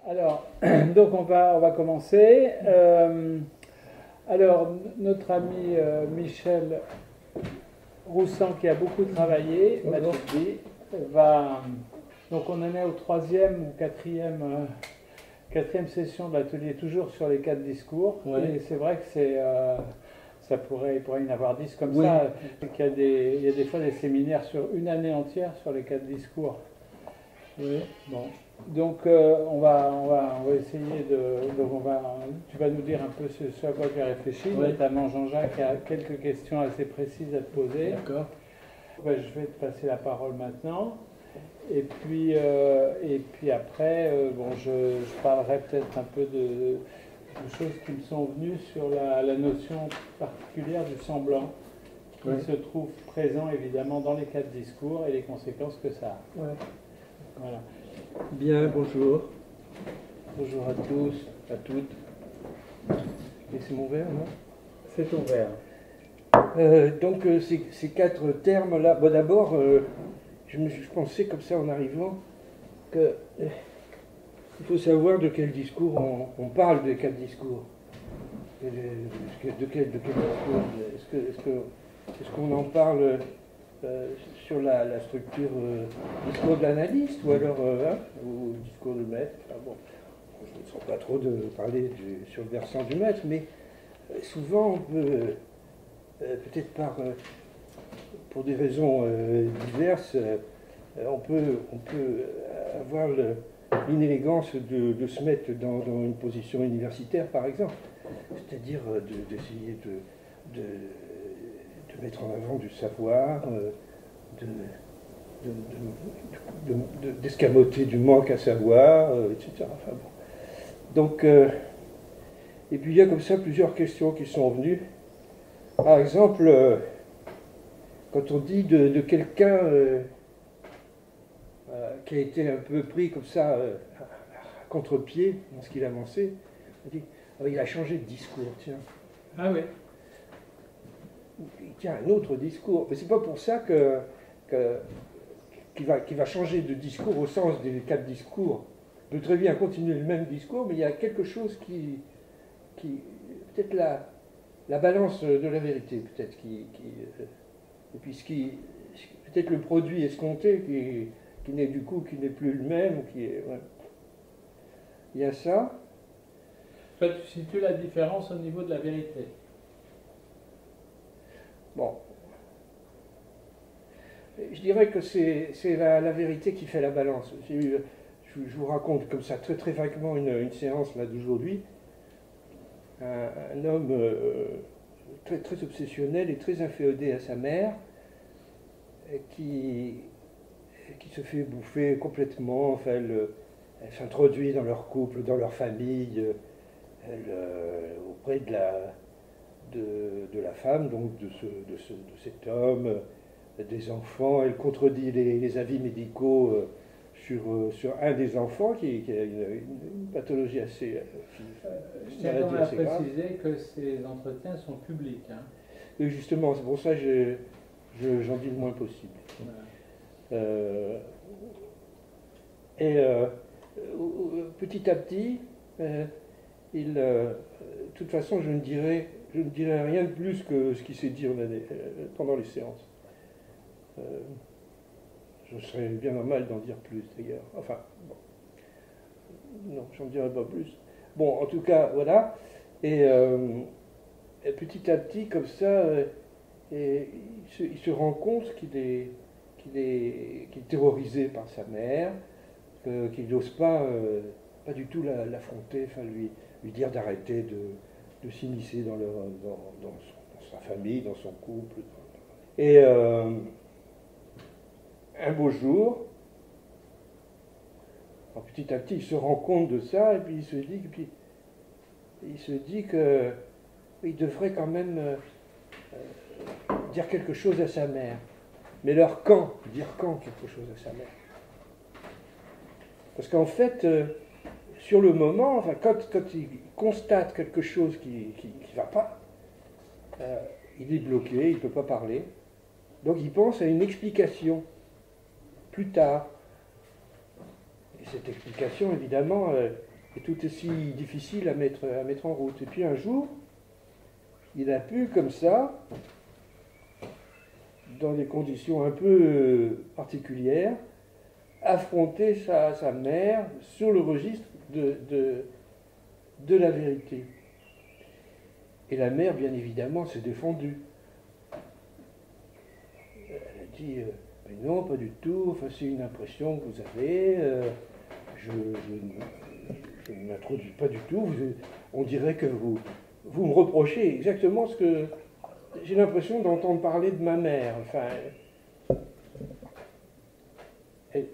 Alors, donc on va commencer. Alors, notre ami Michel Roussan, qui a beaucoup travaillé, va. Donc, on en est au troisième ou quatrième session de l'atelier, toujours sur les 4 discours. Ouais. Et c'est vrai que il pourrait y en avoir 10 comme Oui. ça. Il y a des fois des séminaires sur une année entière sur les 4 discours. Oui. Bon. Donc on va essayer tu vas nous dire un peu ce à quoi tu as réfléchi, Oui. notamment Jean-Jacques a quelques questions assez précises à te poser. D'accord. Je vais te passer la parole maintenant. Et puis après, je parlerai peut-être un peu de choses qui me sont venues sur la notion particulière du semblant, qui Oui. se trouve présent évidemment dans les 4 discours et les conséquences que ça a. Ouais. Voilà. Bien, bonjour. Bonjour à tous, À toutes. Et c'est mon verre, non? c'est ton verre. Donc, ces 4 termes-là. Bon, d'abord, je pensais comme ça en arrivant que il faut savoir de quel discours on parle des 4 discours. De quel discours? Est-ce qu'on en parle sur la structure discours de l'analyste ou alors ou discours du maître? Enfin, bon, je ne sens pas trop de parler sur le versant du maître, mais souvent on peut, peut-être pour des raisons diverses, on peut avoir l'inélégance de se mettre dans une position universitaire, par exemple, c'est-à-dire d'essayer de mettre en avant du savoir, d'escamoter du manque à savoir, etc. Enfin, bon. Donc, et puis il y a comme ça plusieurs questions qui sont venues. Par exemple, quand on dit de quelqu'un qui a été un peu pris comme ça à contre-pied dans ce qu'il avançait, on dit il a changé de discours, tiens. Ah oui. Il tient un autre discours. Mais c'est pas pour ça qu'il va changer de discours au sens des 4 discours. Il peut très bien continuer le même discours, mais il y a quelque chose qui peut-être la balance de la vérité, peut-être et puis peut-être le produit escompté qui n'est plus le même, ouais. Il y a ça. Toi, tu situes la différence au niveau de la vérité. Bon. Je dirais que c'est la vérité qui fait la balance. Je vous raconte comme ça très très vaguement une séance là d'aujourd'hui. Un homme très très obsessionnel et très inféodé à sa mère, qui se fait bouffer complètement. Enfin, elle s'introduit dans leur couple, dans leur famille, auprès de la femme, donc de cet homme, des enfants. Elle contredit les avis médicaux sur un des enfants qui a une pathologie assez Je tiens quand même à préciser que ces entretiens sont publics. Hein. Et justement, c'est pour ça que j'en dis le moins possible. Voilà. Petit à petit, de toute façon, je ne dirai rien de plus que ce qui s'est dit pendant les séances. Je serais bien normal d'en dire plus d'ailleurs. Enfin, bon. Non, j'en dirai pas plus. Bon, en tout cas, voilà. Et petit à petit, comme ça, il se rend compte qu'il est terrorisé par sa mère, qu'il n'ose pas du tout l'affronter, enfin lui dire d'arrêter de s'immiscer dans sa famille, dans son couple. Et un beau jour, petit à petit, il se rend compte de ça, et puis il se dit qu'il devrait quand même dire quelque chose à sa mère. Mais alors dire quand quelque chose à sa mère? Parce qu'en fait, sur le moment, enfin, quand il constate quelque chose qui ne va pas, il est bloqué, il ne peut pas parler. Donc il pense à une explication plus tard. Et cette explication, évidemment, est tout aussi difficile à mettre en route. Et puis un jour, il a pu, comme ça, dans des conditions un peu particulières, affronter sa mère sur le registre de la vérité. Et la mère, bien évidemment, s'est défendue. Elle a dit mais non, pas du tout, enfin, c'est une impression que vous avez, je ne m'introduis pas du tout, on dirait que vous me reprochez exactement ce que j'ai l'impression d'entendre parler de ma mère. Enfin, elle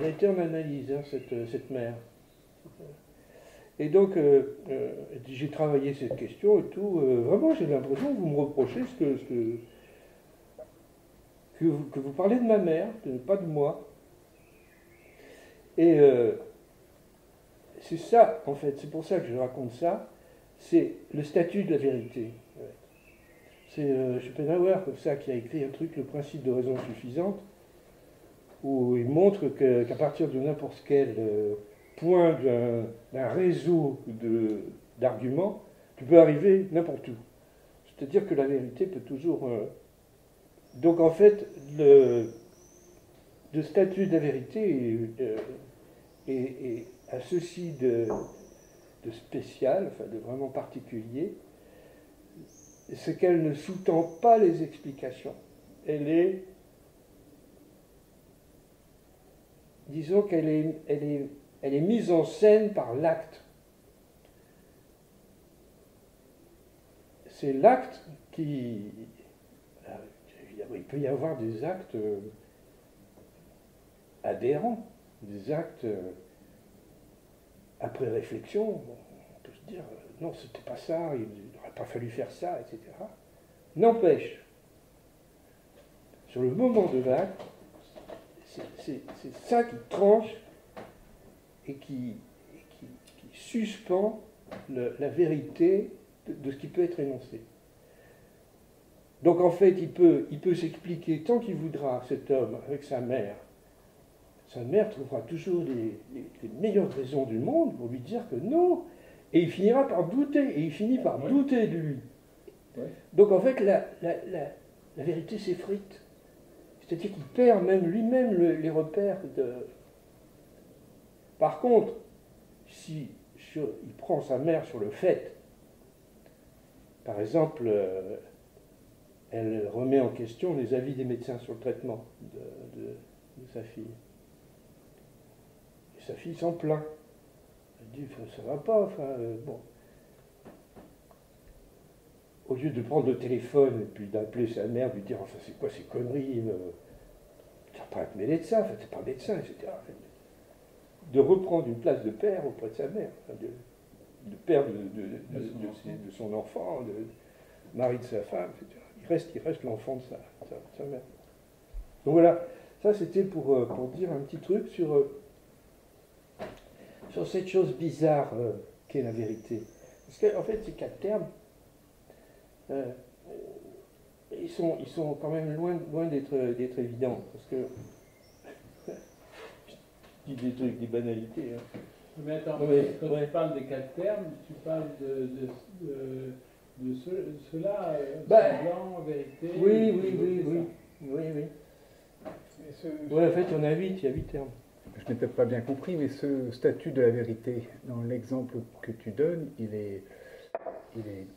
a été en analyse, hein, cette mère. Et donc, j'ai travaillé cette question et tout. Vraiment, j'ai l'impression que vous me reprochez que vous parlez de ma mère, pas de moi. Et c'est ça, en fait, c'est pour ça que je raconte ça. C'est le statut de la vérité. C'est Schopenhauer, comme ça, qui a écrit un truc, Le principe de raison suffisante, où il montre qu'à partir de n'importe quel point d'un réseau d'arguments, tu peux arriver n'importe où. C'est-à-dire que la vérité peut toujours... Donc en fait, le statut de la vérité a ceci de spécial, enfin de vraiment particulier, c'est qu'elle ne sous-tend pas les explications. Elle est... Disons qu'elle est mise en scène par l'acte. C'est l'acte qui... Il peut y avoir des actes adhérents, des actes après réflexion. On peut se dire, non, c'était pas ça, il n'aurait pas fallu faire ça, etc. N'empêche, sur le moment de l'acte, c'est ça qui tranche et qui suspend la vérité de ce qui peut être énoncé. Donc en fait, il peut s'expliquer tant qu'il voudra, cet homme, avec sa mère. Sa mère trouvera toujours les meilleures raisons du monde pour lui dire que non. Et il finira par douter, et il finit par douter de lui. Ouais. Donc en fait, la vérité s'effrite. C'est-à-dire qu'il perd même lui-même les repères de... Par contre, si il prend sa mère sur le fait, par exemple, elle remet en question les avis des médecins sur le traitement de sa fille. Et sa fille s'en plaint. Elle dit, ça va pas, enfin, bon. Au lieu de prendre le téléphone et puis d'appeler sa mère, de lui dire, enfin, c'est quoi ces conneries, tu vas pas être mêlé de ça, enfin, t'es pas médecin, etc. De reprendre une place de père auprès de sa mère, enfin, de père de son enfant, de mari de sa femme, etc. Il reste l'enfant de sa mère. Donc voilà, ça c'était pour dire un petit truc sur cette chose bizarre qu'est la vérité. Parce qu'en fait, ces quatre termes, ils sont quand même loin d'être évidents. Parce que je dis des trucs, des banalités. Hein. Mais attends, quand tu parles des quatre termes, tu parles de cela, blanc, vérité. Oui. En fait, il y a 8 termes. Je n'ai peut-être pas bien compris, mais ce statut de la vérité, dans l'exemple que tu donnes, il est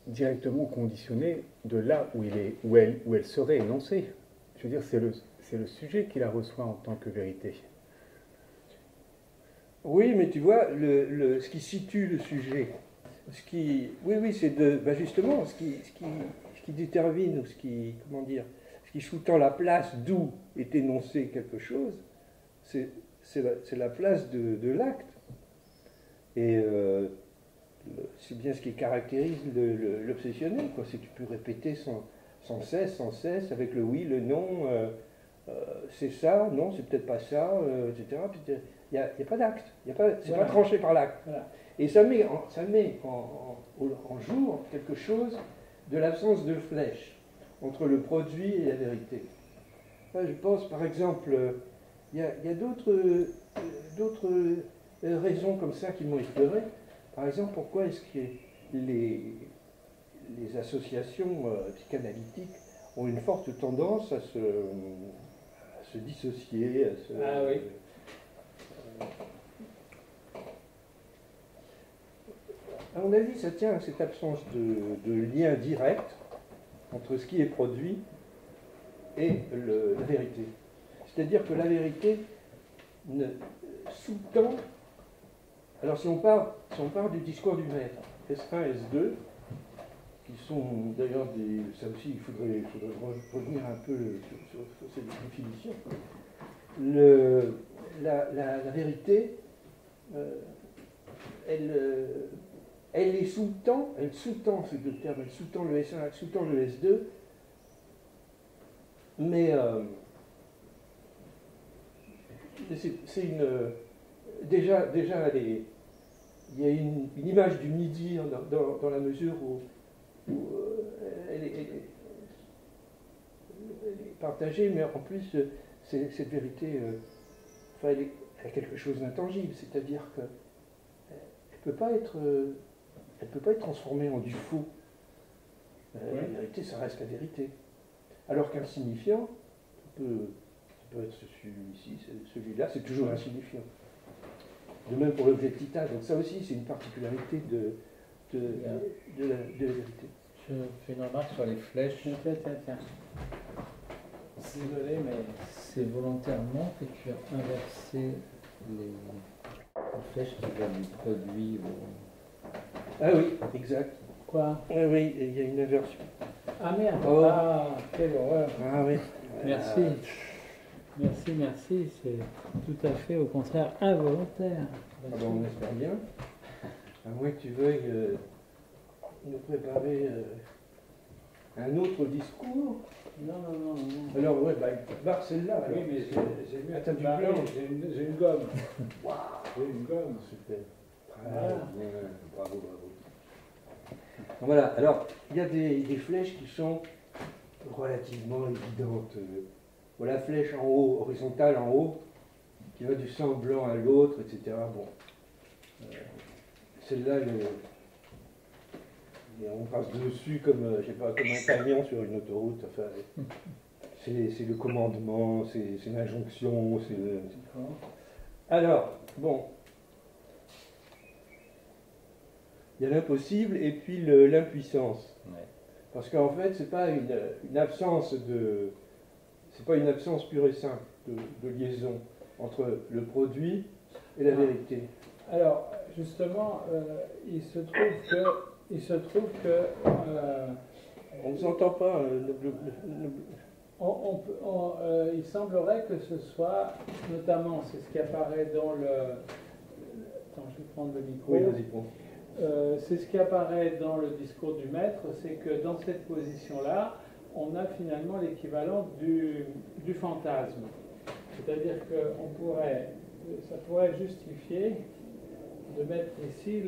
directement conditionné de là où elle serait énoncée. Je veux dire, c'est le sujet qui la reçoit en tant que vérité. Oui, mais tu vois, ce qui situe le sujet, c'est justement ce qui détermine, ou ce qui sous-tend la place d'où est énoncé quelque chose, c'est la place de l'acte. Et c'est bien ce qui caractérise l'obsessionnel, quoi. C'est que tu peux répéter sans cesse, avec le oui, le non, c'est ça, non, c'est peut-être pas ça, etc. Il n'y a pas d'acte, c'est pas tranché par l'acte. Voilà. Et ça met en jour quelque chose de l'absence de flèche entre le produit et la vérité. Là, je pense, par exemple, il y a d'autres raisons comme ça qui m'ont effleuré. Par exemple, pourquoi est-ce que les associations psychanalytiques ont une forte tendance à se dissocier, Ah oui. À mon avis, ça tient à cette absence de lien direct entre ce qui est produit et la vérité. C'est-à-dire que la vérité sous-tend. Alors si on part du discours du maître, S1, S2, qui sont d'ailleurs des. Ça aussi, il faudrait revenir un peu sur ces définitions. La vérité, elle les sous-tend, elle sous-tend ces deux termes, elle sous-tend le S1, elle sous-tend le S2, mais c'est une. Déjà il y a une image du midi dans la mesure où elle est partagée, mais en plus, cette vérité, elle a quelque chose d'intangible, c'est-à-dire qu'elle ne peut pas être transformée en du faux. La vérité, ça reste la vérité. Alors qu'insignifiant, ça peut être celui-ci, celui-là, c'est toujours insignifiant. De même pour l'objet de Tita. Donc ça aussi, c'est une particularité de la vérité. Je fais une remarque sur les flèches. Tiens. Désolé, mais C'est volontairement que tu as inversé les flèches qui viennent du produit. Ah oui, exact. quoi? Oui, il y a une inversion. Ah merde! Oh. Ah, quelle horreur! Ah oui. Merci. Merci, c'est tout à fait au contraire involontaire. On espère bien. À moins que tu veuilles nous préparer un autre discours. Non. Alors, ouais, barre celle-là. Oui, alors. mais j'ai vu Attends, du barrer, blanc. j'ai une gomme. J'ai une gomme. Super. Voilà. Bravo. Voilà, alors, il y a des flèches qui sont relativement évidentes. Voilà, la flèche en haut, horizontale en haut, qui va du semblant à l'autre, etc. Bon. Celle-là, on passe dessus comme, je sais pas, comme un camion sur une autoroute. Enfin, c'est le commandement, c'est l'injonction. Alors, bon. Il y a l'impossible et puis l'impuissance. Ouais. Parce qu'en fait, c'est pas une absence c'est pas une absence pure et simple de liaison entre le produit et la vérité. Alors, justement, il se trouve que On ne vous entend pas. il semblerait que ce soit, notamment, c'est ce qui apparaît dans le. Attends, je vais prendre le micro. Oui, vas-y, prends. C'est ce qui apparaît dans le discours du maître, c'est que dans cette position-là, on a finalement l'équivalent du fantasme. C'est-à-dire que ça pourrait justifier de mettre ici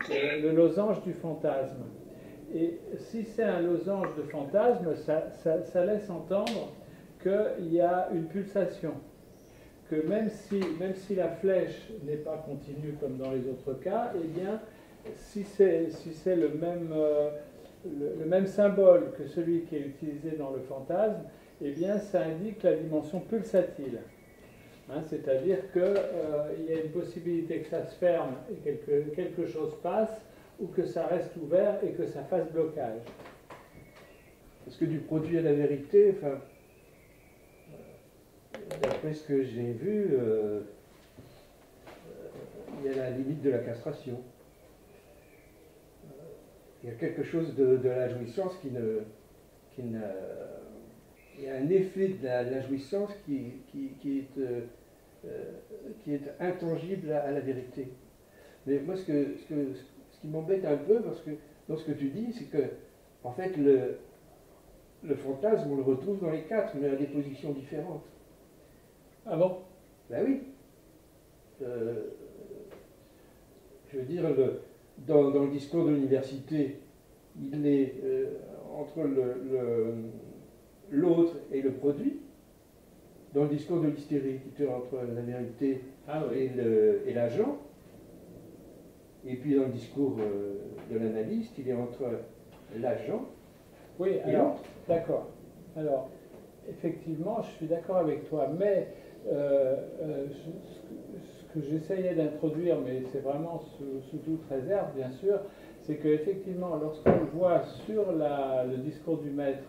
le losange du fantasme. Et si c'est un losange de fantasme, ça laisse entendre qu'il y a une pulsation. Que même si la flèche n'est pas continue comme dans les autres cas, eh bien, si c'est le même symbole que celui qui est utilisé dans le fantasme, eh bien, ça indique la dimension pulsatile. Hein, c'est-à-dire qu'il y a une possibilité que ça se ferme et que quelque chose passe, ou que ça reste ouvert et que ça fasse blocage. Parce que du produit à la vérité, enfin, d'après ce que j'ai vu, il y a la limite de la castration. Il y a quelque chose de la jouissance il y a un effet de la jouissance qui est intangible à la vérité. Mais moi, ce qui m'embête un peu, parce que dans ce que tu dis, c'est que, en fait, le fantasme, on le retrouve dans les quatre, mais à des positions différentes. Ah bon? Ben oui. Je veux dire, dans le discours de l'université, il est entre l'autre et le produit. Dans le discours de l'hystérie, qui est entre la vérité et l'agent. Et puis dans le discours de l'analyste, il est entre l'agent. Oui, alors, d'accord. Alors, effectivement, je suis d'accord avec toi, mais ce que j'essayais d'introduire, mais c'est vraiment sous toute réserve, bien sûr, c'est qu'effectivement, lorsqu'on voit sur le discours du maître,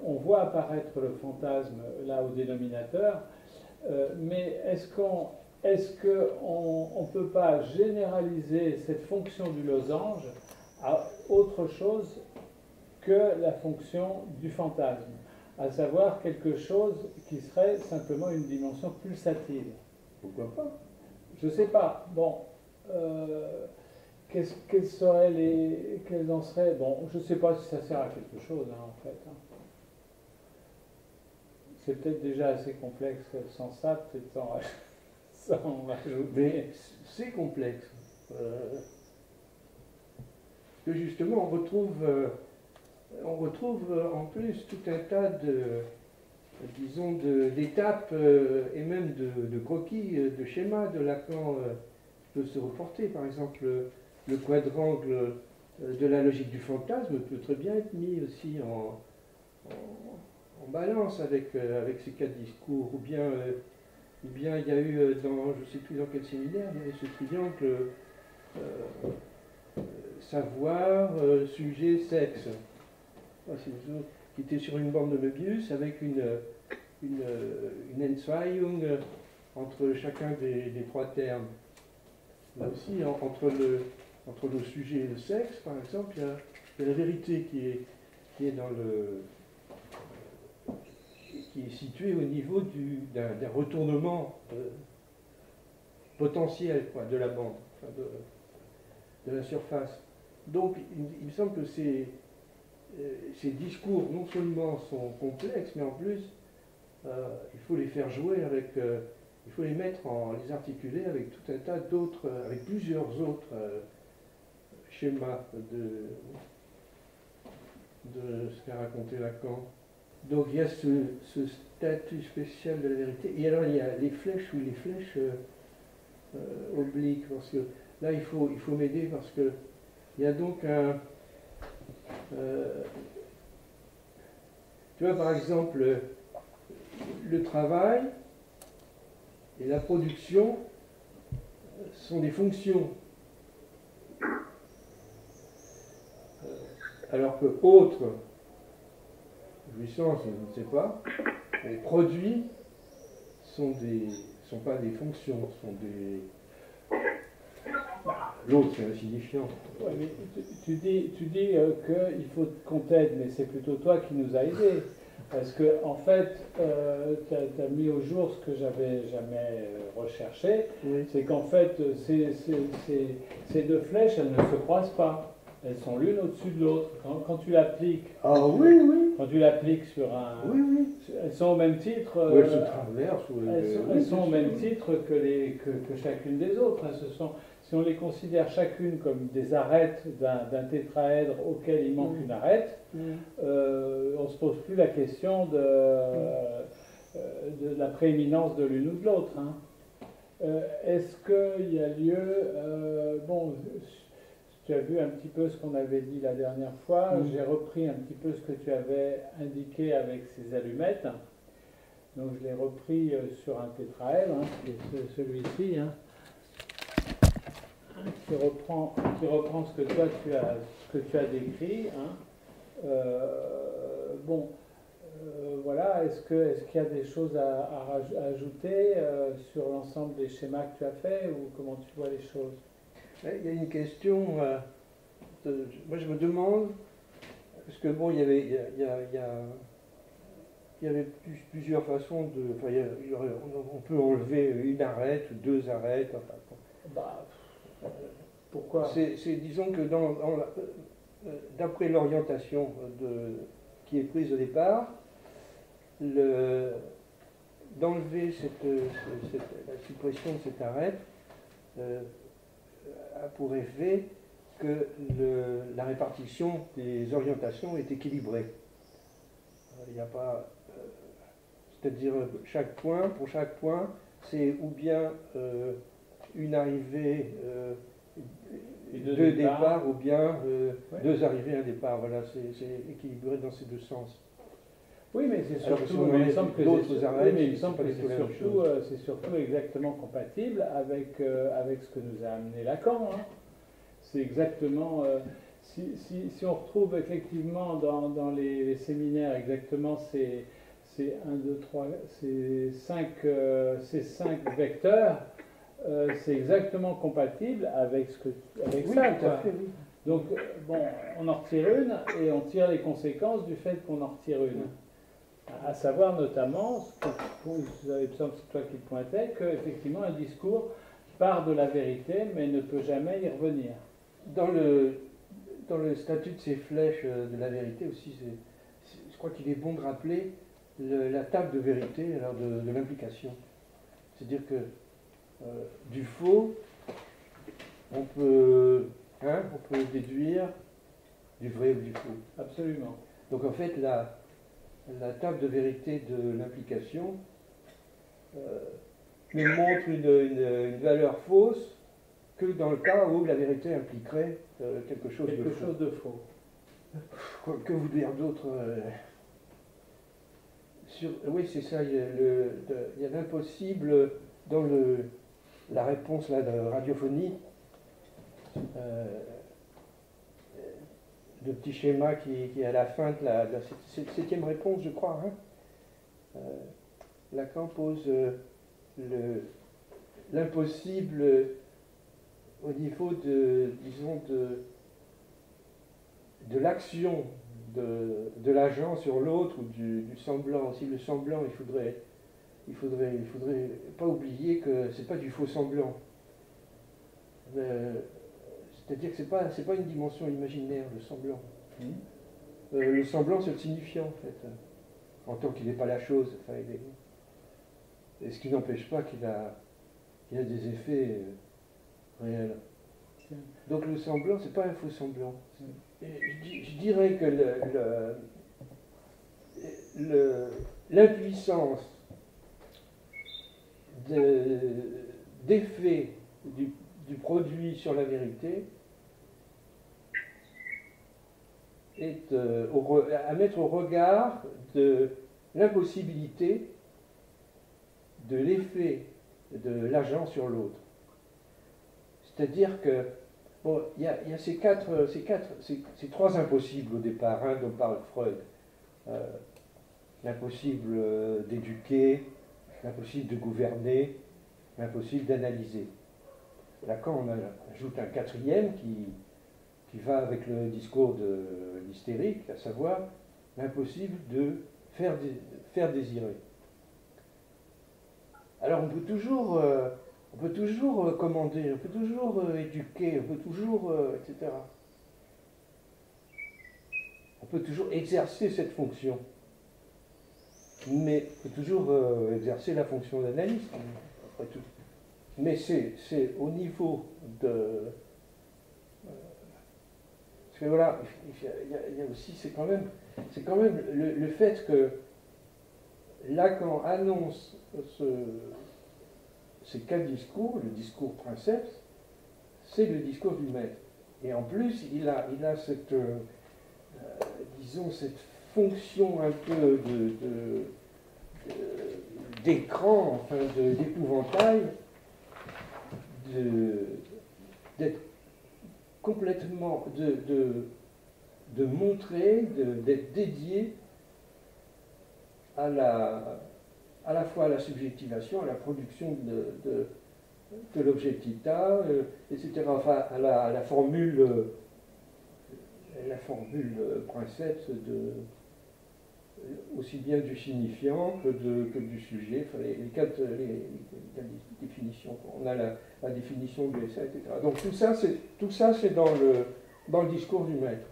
on voit apparaître le fantasme là au dénominateur, mais est-ce qu'on ne peut pas généraliser cette fonction du losange à autre chose que la fonction du fantasme, à savoir quelque chose qui serait simplement une dimension pulsative? Pourquoi pas? Je ne sais pas. Bon, quels en seraient? Bon, je ne sais pas si ça sert à quelque chose, hein, en fait. Hein. C'est peut-être déjà assez complexe sans ça, peut-être sans rajouter. Mais c'est complexe. Que justement, on retrouve en plus tout un tas disons, d'étapes et même de croquis, de schémas de Lacan qui peuvent se reporter. Par exemple, le quadrangle de la logique du fantasme peut très bien être mis aussi en balance avec ces quatre discours. Ou bien il y a eu, je ne sais plus dans quel séminaire, il y avait ce triangle savoir, sujet, sexe. Qui était sur une bande de Möbius avec une Entzweiung entre chacun des trois termes. Là aussi, entre le sujet et le sexe, par exemple, il y a la vérité qui est qui est située au niveau d'un retournement potentiel de la bande, enfin de la surface. Donc, il me semble que ces discours non seulement sont complexes, mais en plus, il faut les faire jouer il faut les les articuler avec tout un tas d'autres, avec plusieurs autres schémas de ce qu'a raconté Lacan. Donc il y a ce statut spécial de la vérité. Et alors il y a les flèches ou les flèches obliques, parce que là il faut m'aider parce que il y a donc tu vois, par exemple, le travail et la production sont des fonctions. Alors que autre jouissance, je ne sais pas, les produits sont pas des fonctions, sont des... L'autre, c'est insignifiant. Ouais, mais tu dis qu'il faut qu'on t'aide, mais c'est plutôt toi qui nous as aidés. Parce que, en fait, tu as mis au jour ce que j'avais jamais recherché, Oui. c'est qu'en fait, ces deux flèches, elles ne se croisent pas. Elles sont l'une au-dessus de l'autre. Quand tu l'appliques. Ah oui, oui. Quand tu l'appliques sur un. Oui, oui. Elles sont au même titre. Elles se traversent. Elles sont au même titre que chacune des autres. Si on les considère chacune comme des arêtes d'un tétraèdre auquel il manque une arête, on ne se pose plus la question de la prééminence de l'une ou de l'autre. Hein. Est-ce qu'il y a lieu... bon, tu as vu un petit peu ce qu'on avait dit la dernière fois. J'ai repris un petit peu ce que tu avais indiqué avec ces allumettes. Donc je l'ai repris sur un tétraèdre, hein, qui est celui-ci. Hein. Qui reprend ce que tu as décrit. Hein. Voilà. Est-ce qu'il y a des choses à ajouter sur l'ensemble des schémas que tu as fait, ou comment tu vois les choses? Il y a une question. Moi, je me demande, parce que bon, il y avait plusieurs façons de. Enfin, on peut enlever une arête, deux arêtes. Enfin, bah, pourquoi? Disons que d'après l'orientation qui est prise au départ, d'enlever la suppression de cette arête a pour effet que la répartition des orientations est équilibrée. Il n'y a pas... c'est-à-dire pour chaque point, c'est ou bien une arrivée Et deux départs ou bien Ouais. deux arrivées, un départ. Voilà, c'est équilibré dans ces deux sens. Oui, mais c'est Alors que surtout, si on mais il enlève semble que d'autres c'est- arrêts, oui, mais il c'est semble pas que du tout la même c'est surtout exactement compatible avec, avec ce que nous a amené Lacan, hein. C'est exactement, si on retrouve effectivement dans les séminaires exactement ces 1, 2, 3, ces cinq vecteurs, c'est exactement compatible avec, avec Oui, ça, tout à quoi. fait, oui. Donc, bon, on en retire une et on tire les conséquences du fait qu'on en retire une. À savoir notamment, il me semble que c'est toi qui le pointais, qu'effectivement un discours part de la vérité mais ne peut jamais y revenir. Dans le statut de ces flèches de la vérité aussi, je crois qu'il est bon de rappeler la table de vérité alors de l'implication. C'est-à-dire que du faux, on peut déduire du vrai ou du faux. Absolument. Donc en fait, la table de vérité de l'implication ne montre une valeur fausse que dans le cas où la vérité impliquerait quelque chose de faux. Chose de faux. Que vous dire d'autre oui, c'est ça. Il y a l'impossible dans la réponse là, de radiophonie. Le petit schéma qui est à la fin de la septième réponse, je crois. Hein. Lacan pose l'impossible au niveau disons, de l'action de l'agent sur l'autre ou du semblant. Si le semblant, il faudrait pas oublier que c'est pas du faux semblant. C'est-à-dire que c'est pas une dimension imaginaire, le semblant. Le semblant, c'est le signifiant, en fait. En tant qu'il n'est pas la chose. Enfin, et ce qui n'empêche pas qu'il a des effets réels. Donc le semblant, c'est pas un faux semblant. Et je dirais que l'impuissance d'effet du produit sur la vérité est à mettre au regard de l'impossibilité de l'effet de l'agent sur l'autre. C'est-à-dire que bon, il y a ces trois impossibles au départ, hein, dont parle Freud. L'impossible d'éduquer, l'impossible de gouverner, l'impossible d'analyser. Lacan on ajoute un quatrième qui va avec le discours de l'hystérique, à savoir l'impossible de faire désirer. Alors on peut toujours commander, on peut toujours éduquer, on peut toujours, etc. On peut toujours exercer cette fonction. Mais on peut toujours exercer la fonction d'analyste, après tout. Mais c'est au niveau de... parce que voilà, il y a aussi, c'est quand même le fait que Lacan annonce ces quatre discours, le discours princeps, c'est le discours du maître. Et en plus, il a cette, disons, cette fonction un peu d'écran, enfin d'épouvantail, d'être complètement, de montrer, d'être dédié à la fois à la subjectivation, à la production de l'objectita, etc. Enfin, à la formule princeps aussi bien du signifiant que du sujet, enfin, les quatre définitions. On a la définition de l'essai, etc. Donc tout ça c'est dans le discours du maître.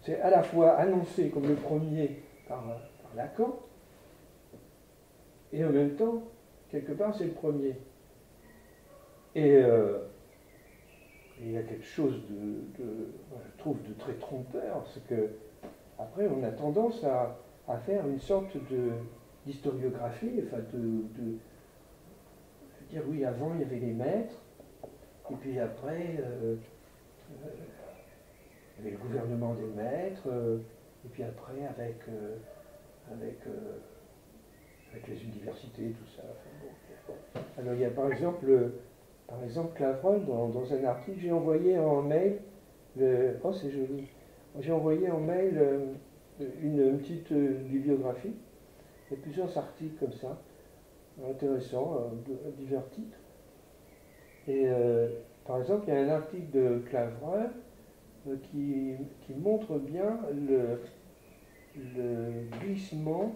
C'est à la fois annoncé comme le premier par Lacan, et en même temps, quelque part, c'est le premier. Et il y a quelque chose je trouve, de très trompeur, c'est que après, on a tendance à faire une sorte d'historiographie, enfin je veux dire, oui, avant, il y avait les maîtres, Et puis après, avec le gouvernement des maîtres, et puis après avec les universités, tout ça. Enfin, bon. Alors il y a par exemple Clavreul, dans un article, j'ai envoyé en mail, oh c'est joli, j'ai envoyé en mail une petite bibliographie, il y a plusieurs articles comme ça, intéressants, divers titres. Et par exemple, il y a un article de Clavreul qui montre bien le glissement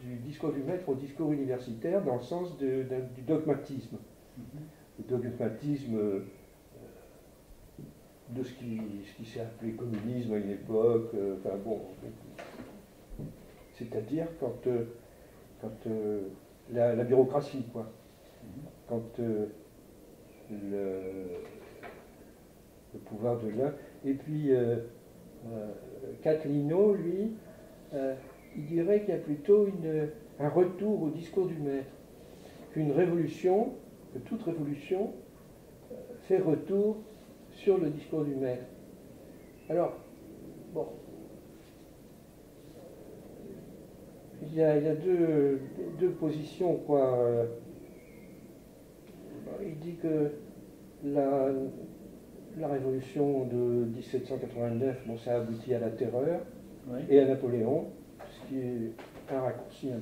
du discours du maître au discours universitaire dans le sens du dogmatisme. Le dogmatisme de ce qui s'est appelé communisme à une époque, enfin bon, c'est-à-dire quand la bureaucratie, quoi. Quand le pouvoir de l'un. Et puis Catlino, lui, il dirait qu'il y a plutôt un retour au discours du maître, qu'une révolution, que toute révolution fait retour sur le discours du maître. Alors, bon, il y a deux positions, quoi. Il dit que la révolution de 1789, bon, ça a abouti à la terreur, oui, et à Napoléon, ce qui est un raccourci un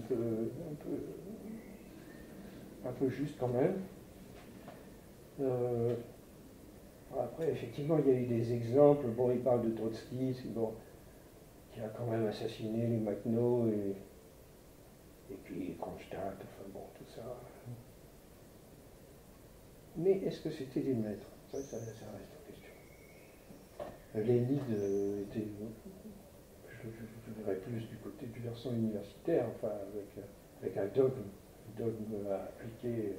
peu juste quand même. Après, effectivement, il y a eu des exemples. Bon, il parle de Trotsky, bon, qui a quand même assassiné les Makhno et puis Kronstadt, enfin bon, tout ça. Mais est-ce que c'était des maîtres? Ça reste en question. L'élite était, je dirais, plus du côté du versant universitaire, enfin, avec un dogme à appliquer.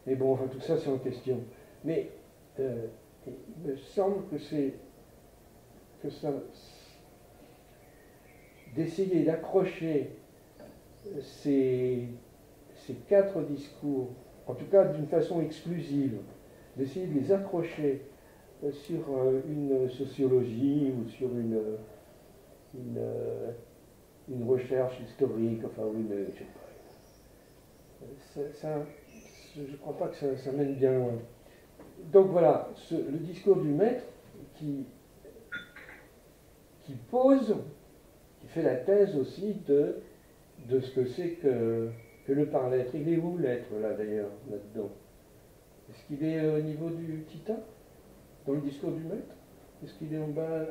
Mais bon, enfin, tout ça, c'est en question. Mais il me semble que ça, d'essayer d'accrocher ces quatre discours, en tout cas d'une façon exclusive, d'essayer de les accrocher sur une sociologie ou sur une recherche historique, enfin, je sais pas. Je ne crois pas que ça mène bien loin. Donc voilà, le discours du maître qui pose, qui fait la thèse aussi de ce que c'est que le par-l'être. Il est où l'être, là, d'ailleurs, là-dedans? Est-ce qu'il est au niveau du titan, dans le discours du maître? Est-ce qu'il est en bas?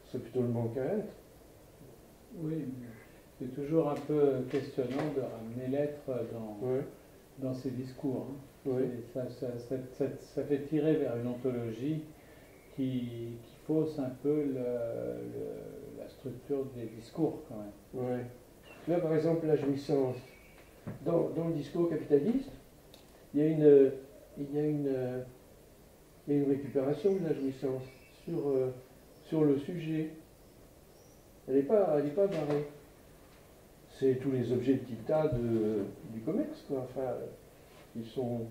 C'est plutôt le manque à être. Oui, c'est toujours un peu questionnant de ramener l'être dans ces discours. Hein. Oui. Ça fait tirer vers une ontologie qui fausse un peu la structure des discours, quand même. Oui. Là, par exemple, la jouissance. Dans le discours capitaliste, il y a une récupération de la jouissance sur le sujet. Elle n'est pas barrée. C'est tous les objets de titan du commerce, quoi. Enfin, qui sont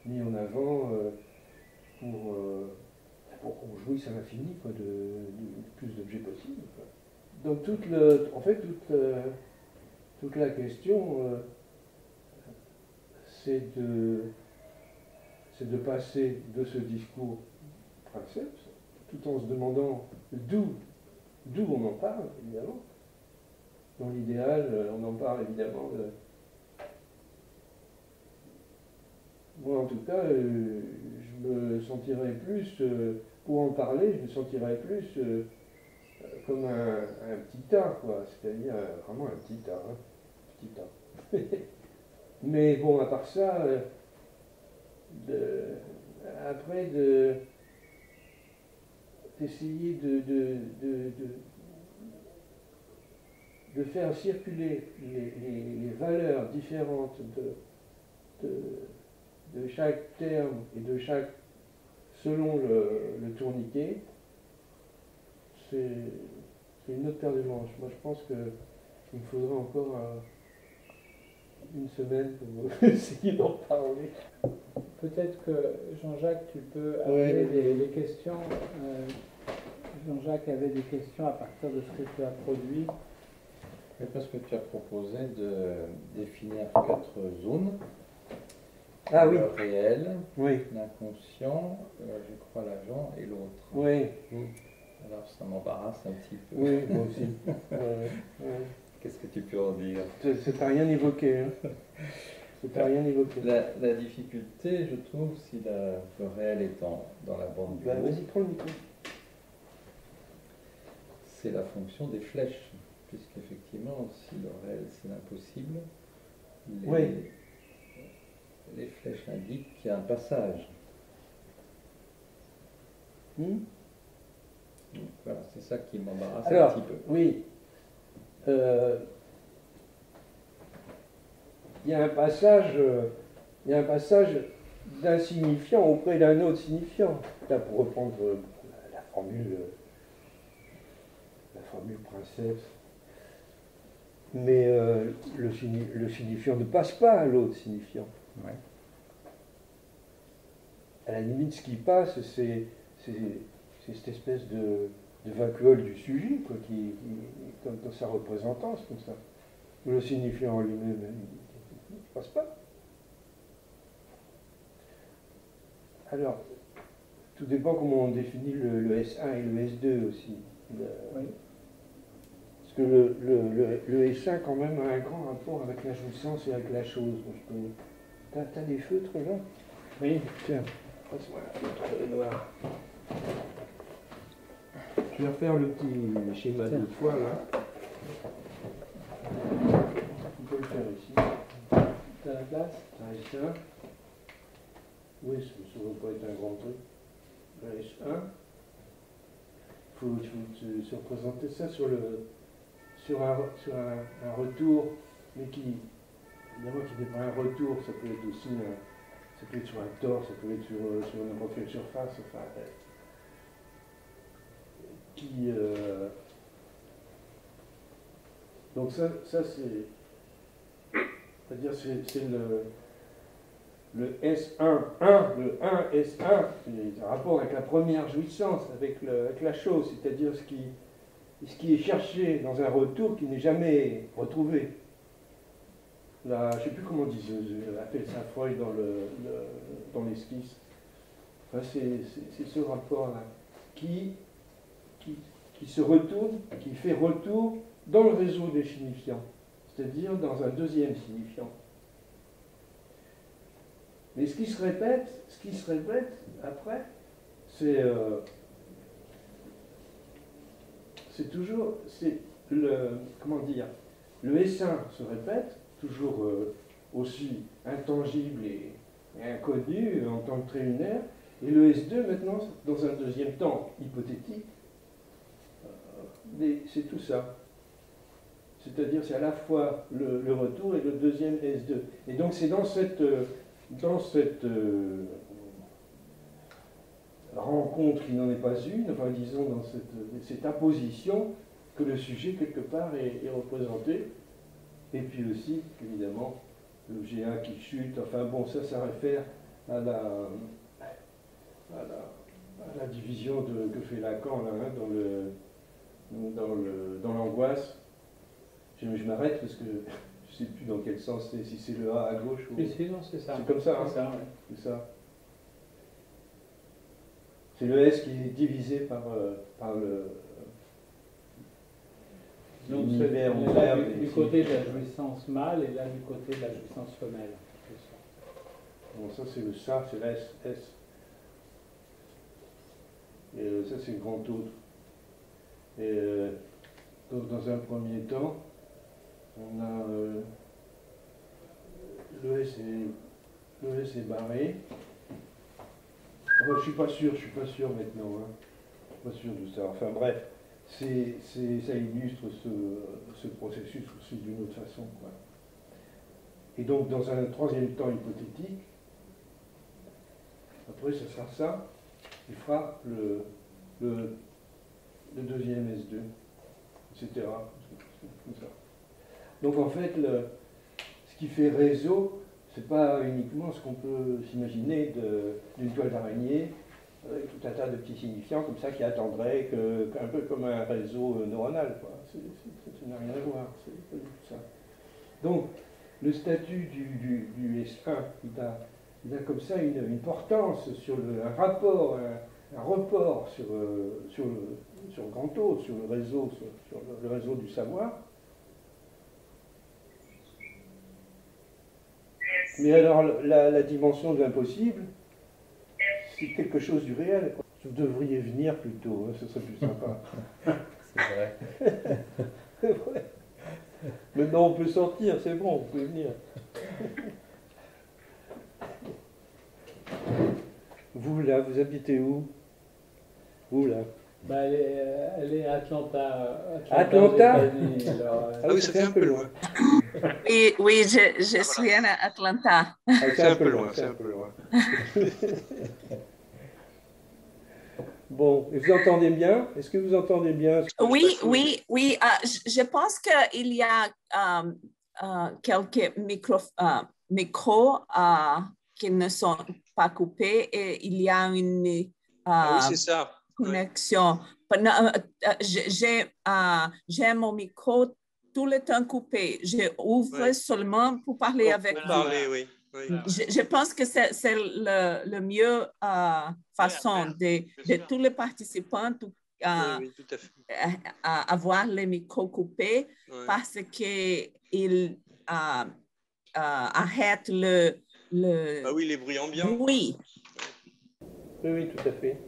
mis en avant pour qu'on jouisse à l'infini, quoi, de plus d'objets possibles, quoi. Donc toute la question, c'est de passer de ce discours princeps, tout en se demandant d'où on en parle, évidemment. Dans l'idéal, on en parle évidemment moi, en tout cas, je me sentirais plus, pour en parler, je me sentirais plus comme un petit tas, quoi. C'est-à-dire vraiment un petit tas. Hein. Petit tas. Mais bon, à part ça, après d'essayer de faire circuler les valeurs différentes de chaque terme et selon le tourniquet, c'est une autre paire de manches. Moi, je pense qu'il me faudra encore une semaine pour essayer d'en parler. On peut-être que Jean-Jacques, tu peux Ouais, amener mais- les questions. Jean-Jacques avait des questions à partir de ce que tu as produit. Oui, parce que tu as proposé de définir 4 zones. Ah oui, Le réel, oui, l'inconscient, je crois l'agent et l'autre. oui, Alors ça m'embarrasse un petit peu. oui, moi aussi. Ouais, ouais. Qu'est-ce que tu peux en dire? C'est pas rien évoqué. Hein. C'est pas rien évoqué. La difficulté, je trouve, si le réel est dans la bande du Bah, haut, vas-y, prends le micro. c'est la fonction des flèches. Puisqu'effectivement, si le réel c'est l'impossible, Oui. les flèches indiquent qu'il y a un passage. Hmm. Donc voilà, c'est ça qui m'embarrasse Alors, un petit peu. oui. Il y a un passage, d'un signifiant auprès d'un autre signifiant. Là, pour reprendre la formule princesse. Mais le signifiant ne passe pas à l'autre signifiant. Ouais. À la limite, ce qui passe, c'est cette espèce de vacuole du sujet, quoi, dans sa représentance, comme ça. Le signifiant en lui-même, il ne passe pas. Alors, tout dépend comment on définit le S1 et le S2 aussi. Oui. Parce que le S1, quand même, a un grand rapport avec la jouissance et avec la chose. T'as des feutres, là? Oui. Tiens, passe-moi un feutre noir. Je vais refaire le petit schéma de fois, là. On peut le faire ici. Tu as la place? Un S1. Oui, ça ne va pas être un grand truc. Un S1. Il faut se représenter ça sur un retour, mais évidemment, qui n'est pas un retour, ça peut être aussi ça peut être sur un tore, ça peut être sur n'importe quelle surface, enfin, donc ça c'est le S1, le 1 S1, c'est un rapport avec la première jouissance, avec la chose, c'est-à-dire ce qui est cherché dans un retour qui n'est jamais retrouvé. Là, je ne sais plus comment on dit, appelle ça Freud dans l'esquisse. Enfin, c'est ce rapport-là qui se retourne, qui fait retour dans le réseau des signifiants, c'est-à-dire dans un deuxième signifiant. Mais ce qui se répète après, c'est toujours, comment dire, le S1 se répète, toujours aussi intangible et inconnu en tant que trait lunaire, et le S2 maintenant, dans un deuxième temps hypothétique, c'est tout ça. C'est-à-dire c'est à la fois le retour et le deuxième S2. Et donc c'est dans cette rencontre qui n'en est pas une, enfin disons dans cette apposition que le sujet quelque part est représenté. Et puis aussi, évidemment, l'objet A qui chute, enfin bon, ça réfère à la division que fait Lacan là, hein, dans l'angoisse. Je m'arrête parce que je ne sais plus dans quel sens c'est, si c'est le A à gauche ou... Si, non, c'est ça. C'est comme ça, hein. C'est ça, ouais. C'est ça. C'est le S qui est divisé par Donc l'univers on est ouvert là des du côté de la significations. jouissance mâle et là du côté de la jouissance femelle. C'est ça. Bon, ça c'est le ça, c'est la S. Et ça c'est le grand autre. Et donc dans un premier temps, on a le S est barré. Enfin, je suis pas sûr maintenant. Hein. Je suis pas sûr de ça. Enfin bref, ça illustre ce processus aussi d'une autre façon, quoi. Et donc dans un troisième temps hypothétique, après ce sera ça, il fera le deuxième S2, etc. Comme ça. Donc en fait, ce qui fait réseau, c'est pas uniquement ce qu'on peut s'imaginer d'une toile d'araignée, avec tout un tas de petits signifiants comme ça qui attendraient un peu comme un réseau neuronal, quoi. Ça n'a rien à voir, c'est pas du tout ça. Donc, le statut du S1, il a comme ça une portance sur un rapport, un report sur le grand O, sur le réseau, sur le réseau du savoir. Mais alors, la dimension de l'impossible, c'est quelque chose du réel, quoi. Vous devriez venir plutôt, hein, ce serait plus sympa. C'est vrai. C'est vrai. Maintenant, on peut sortir, c'est bon, vous pouvez venir. Vous, là, vous habitez où? Vous, là? Bah, elle est à Atlanta. Atlanta? Aux États-Unis, alors, Ah oui, ça fait un peu loin. Oui, je suis à Atlanta. Ah, C'est un peu loin, c'est un peu loin. Bon, et vous entendez bien? Est-ce que vous entendez bien? Oui. Je pense qu'il y a quelques micros qui ne sont pas coupés et il y a une Ah oui, c'est ça. connexion. J'ai mon micro tout le temps coupé. Je ouvre seulement pour parler avec vous. Parler, oui. Je pense que c'est le mieux façon de tous les participants Oui, tout à fait. avoir les micros coupés parce qu'ils arrêtent Ah oui, les bruits ambiants. bruit. Oui, tout à fait.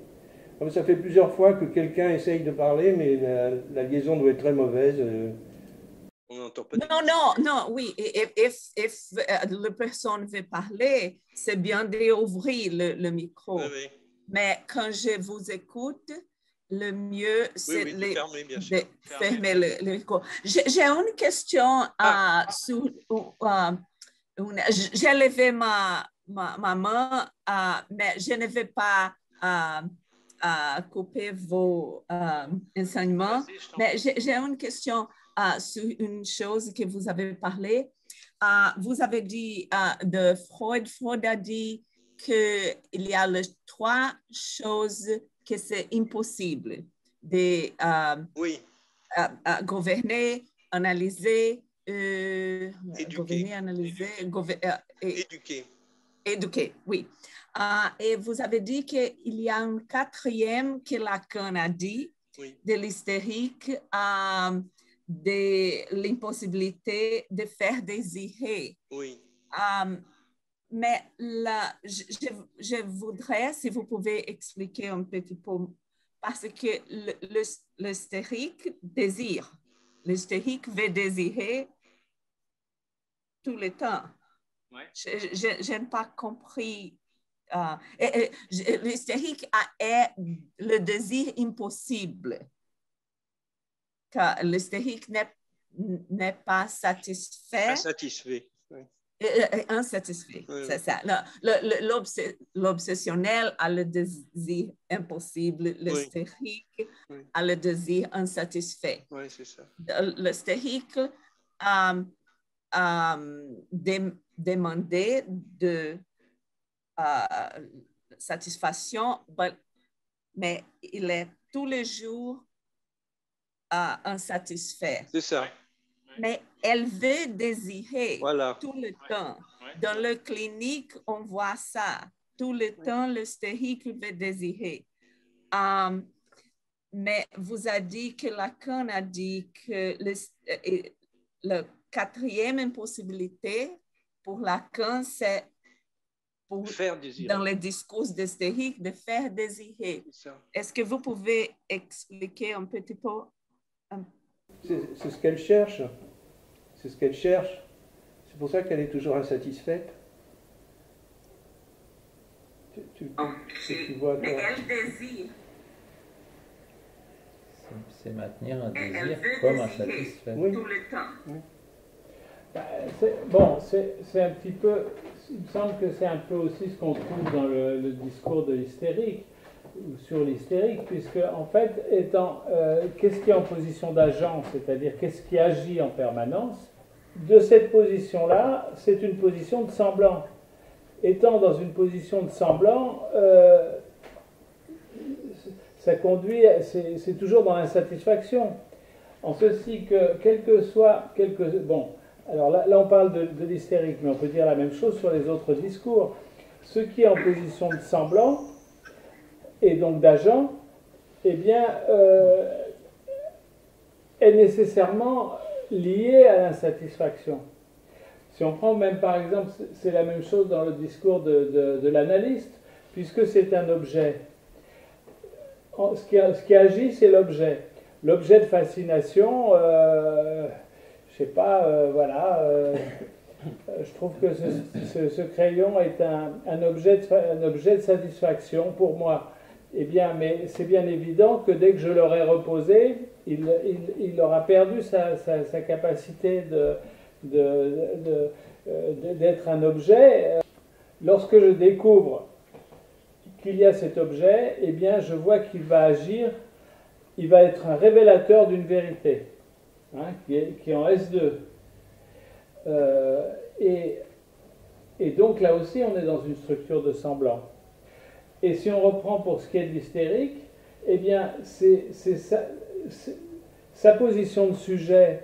Comme ça fait plusieurs fois que quelqu'un essaye de parler, mais la liaison doit être très mauvaise. On n'entend pas. Non, oui. If la personne veut parler, c'est bien d'ouvrir le micro. Oui. Mais quand je vous écoute, le mieux, c'est de fermer, bien sûr. de fermer le micro. J'ai une question sur... j'ai levé ma main, mais je ne vais pas couper vos enseignements. Mais j'ai une question sur une chose que vous avez parlé. Vous avez dit de Freud. Freud a dit qu'il y a les trois choses que c'est impossible de gouverner, analyser, éduquer. Éduquer, oui. Et vous avez dit qu'il y a un quatrième que Lacan a dit, de l'hystérique, de l'impossibilité de faire désirer. Oui. Mais là, je voudrais, si vous pouvez expliquer un petit peu, parce que l'hystérique désire. L'hystérique veut désirer tout le temps. Ouais. Je n'ai pas compris. L'hystérique est le désir impossible. L'hystérique n'est pas satisfait. Insatisfait. Oui. Insatisfait, c'est ça. L'obsessionnel a le désir impossible, l'hystérique a le désir insatisfait. Oui, c'est ça. L'hystérique demandait de satisfaction, mais il est tous les jours insatisfait. C'est ça. Mais elle veut désirer tout le temps. Dans le clinique, on voit ça. Tout le temps, l'hystérique veut désirer. Mais vous avez dit que Lacan a dit que la quatrième impossibilité pour Lacan, c'est dans les discours d'hystérique de faire désirer. Est-ce que vous pouvez expliquer un petit peu? C'est ce qu'elle cherche. C'est ce qu'elle cherche. C'est pour ça qu'elle est toujours insatisfaite. Tu vois, mais elle désire. C'est maintenir un désir comme insatisfait. Oui. Tout le temps. Oui. C'est un petit peu... Il me semble que c'est un peu aussi ce qu'on trouve dans le discours de l'hystérique, ou sur l'hystérique, puisque en fait, qu'est-ce qui est en position d'agent, c'est-à-dire qu'est-ce qui agit en permanence, de cette position-là, c'est une position de semblant. Étant dans une position de semblant, ça conduit, c'est toujours dans l'insatisfaction. En ceci que, quel que soit, bon, alors là on parle de l'hystérique, mais on peut dire la même chose sur les autres discours. Ce qui est en position de semblant, et donc d'agent, eh bien, est nécessairement lié à l'insatisfaction. Si on prend même par exemple, c'est la même chose dans le discours de l'analyste, puisque c'est un objet. Ce qui agit, c'est l'objet. L'objet de fascination, je sais pas, voilà, je trouve que ce crayon est un objet de satisfaction pour moi. Eh bien, mais c'est bien évident que dès que je l'aurai reposé, il aura perdu sa capacité d'être un objet. Lorsque je découvre qu'il y a cet objet, eh bien, je vois qu'il va agir, il va être un révélateur d'une vérité, hein, qui est en S2. Et donc, là aussi, on est dans une structure de semblant. Et si on reprend pour ce qui est de l'hystérique, eh bien, c'est sa position de sujet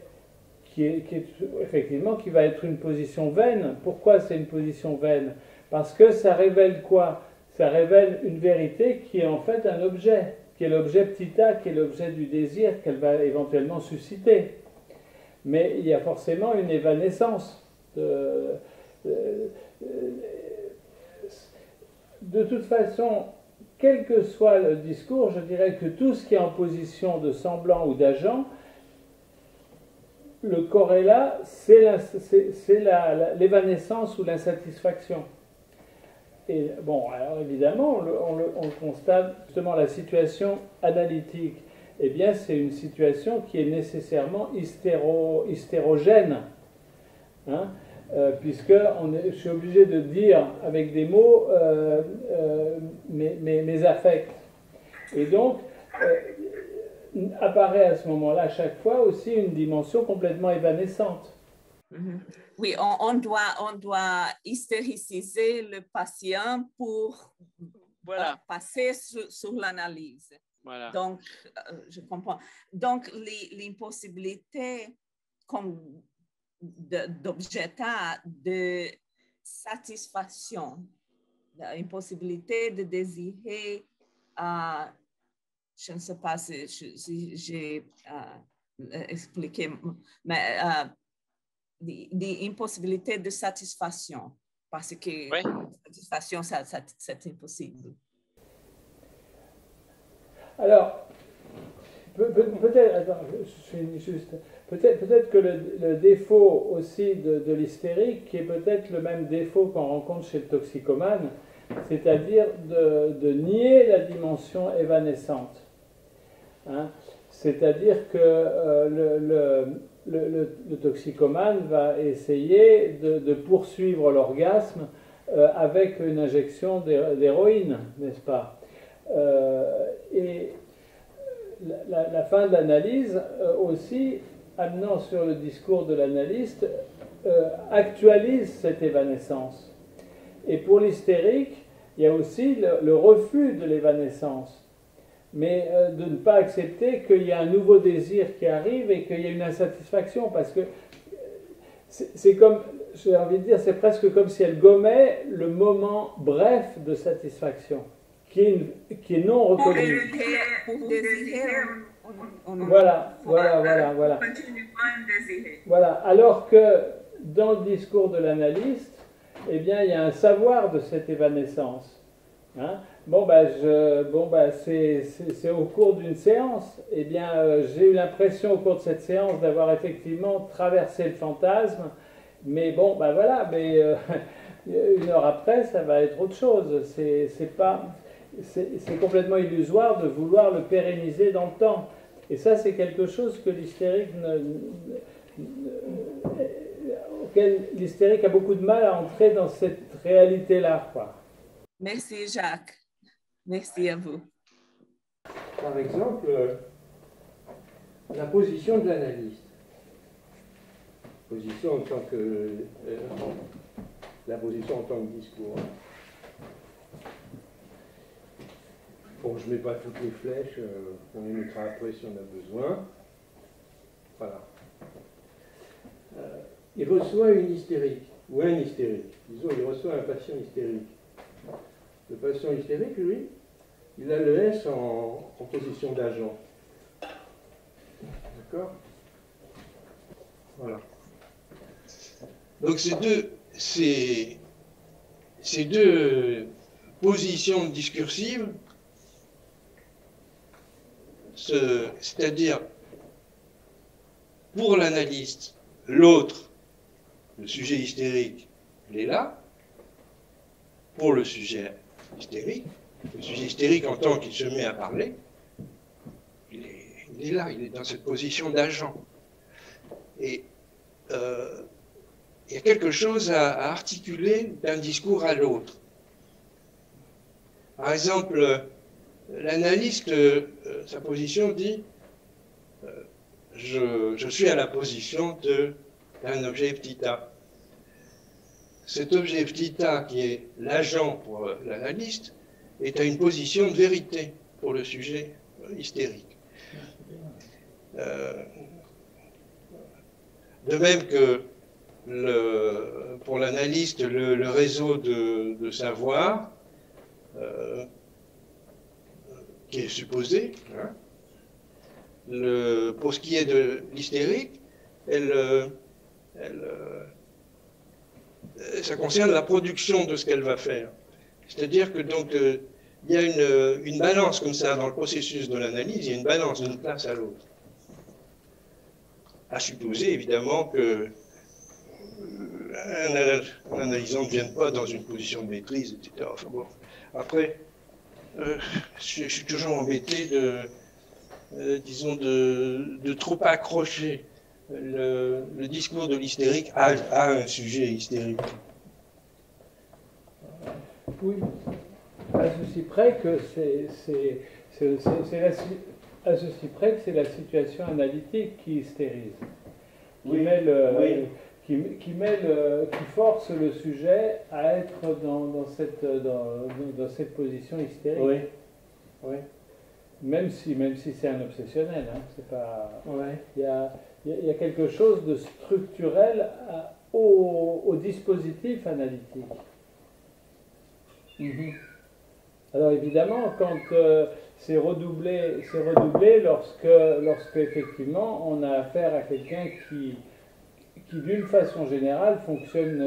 effectivement, qui va être une position vaine. Pourquoi c'est une position vaine? Parce que ça révèle quoi? Ça révèle une vérité qui est en fait un objet, qui est l'objet petit a, qui est l'objet du désir qu'elle va éventuellement susciter. Mais il y a forcément une évanescence. De toute façon, quel que soit le discours, je dirais que tout ce qui est en position de semblant ou d'agent, le corrélat, c'est l'évanescence ou l'insatisfaction. Et bon, alors évidemment, on le constate, justement, la situation analytique, eh bien, c'est une situation qui est nécessairement hystérogène, hein, puisque je suis obligé de dire avec des mots mes affects. Et donc, apparaît à ce moment-là, chaque fois, aussi une dimension complètement évanescente. Oui, on doit hystériciser le patient pour passer sur l'analyse. Voilà. Donc, je comprends. Donc, l'impossibilité d'objecta de satisfaction, l'impossibilité de désirer, je ne sais pas si j'ai expliqué, mais l'impossibilité de satisfaction, parce que satisfaction, c'est impossible. Alors, peut-être, attends, je finis juste. Peut-être que le défaut aussi de l'hystérique, qui est peut-être le même défaut qu'on rencontre chez le toxicomane, c'est-à-dire de nier la dimension évanescente. Hein? C'est-à-dire que le toxicomane va essayer de poursuivre l'orgasme avec une injection d'héroïne, n'est-ce pas? Et la fin de l'analyse aussi, amenant sur le discours de l'analyste, actualise cette évanescence. Et pour l'hystérique, il y a aussi le refus de l'évanescence, mais de ne pas accepter qu'il y a un nouveau désir qui arrive et qu'il y a une insatisfaction, parce que c'est comme, j'ai envie de dire, c'est presque comme si elle gommait le moment bref de satisfaction, qui est non reconnu. Voilà. Voilà. Alors que dans le discours de l'analyste, eh bien, il y a un savoir de cette évanescence. Hein? C'est au cours d'une séance. Eh bien, j'ai eu l'impression au cours de cette séance d'avoir effectivement traversé le fantasme. Mais bon, mais une heure après, ça va être autre chose. C'est complètement illusoire de vouloir le pérenniser dans le temps. Et ça, c'est quelque chose que auquel l'hystérique a beaucoup de mal à entrer dans cette réalité-là, quoi. Merci, Jacques. Merci à vous. Par exemple, la position de l'analyste. position en tant que la position en tant que discours. Bon, je ne mets pas toutes les flèches, on les mettra après si on a besoin. Voilà. Il reçoit une hystérique, ou un hystérique. Disons, il reçoit un patient hystérique. Le patient hystérique, lui, il a le S en position d'agent. D'accord? Voilà. Donc ces deux positions discursives, c'est-à-dire pour l'analyste, l'autre, le sujet hystérique, il est là. Pour le sujet hystérique en tant qu'il se met à parler, il est là, il est dans cette position d'agent. Et il y a quelque chose à articuler d'un discours à l'autre. Par exemple, l'analyste, sa position dit je suis à la position d'un objet petit a. Cet objet petit a, qui est l'agent pour l'analyste, est à une position de vérité pour le sujet hystérique. De même que pour l'analyste, le réseau de savoir, qui est supposé, hein, pour ce qui est de l'hystérique, ça concerne la production de ce qu'elle va faire. C'est-à-dire que donc il y a une balance comme ça dans le processus de l'analyse, il y a une balance d'une place à l'autre. À supposer évidemment que un analysant ne vienne pas dans une position de maîtrise, etc. Enfin, bon. Après, je suis toujours embêté disons de trop accrocher le discours de l'hystérique à un sujet hystérique. Oui, à ceci près que c'est la situation analytique qui hystérise, qui force le sujet à être dans cette position hystérique. Oui. Oui. Même si c'est un obsessionnel, hein, c'est pas. Ouais. Il y a quelque chose de structurel au dispositif analytique. Alors évidemment, quand c'est redoublé lorsque effectivement on a affaire à quelqu'un qui d'une façon générale fonctionne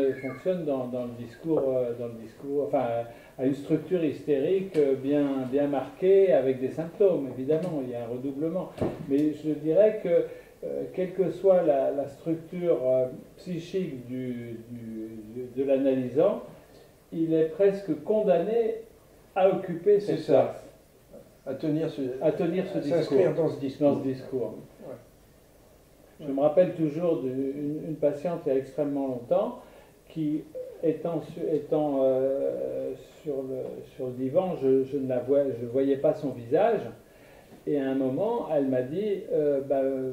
dans le discours, enfin à une structure hystérique bien marquée avec des symptômes. Évidemment, il y a un redoublement. Mais je dirais que quelle que soit la structure psychique de l'analysant, il est presque condamné à occuper cette place. À tenir ce discours. S'inscrire dans ce discours. Ouais. Je me rappelle toujours d'une patiente il y a extrêmement longtemps qui, étant sur le divan, je ne voyais pas son visage. Et à un moment, elle m'a dit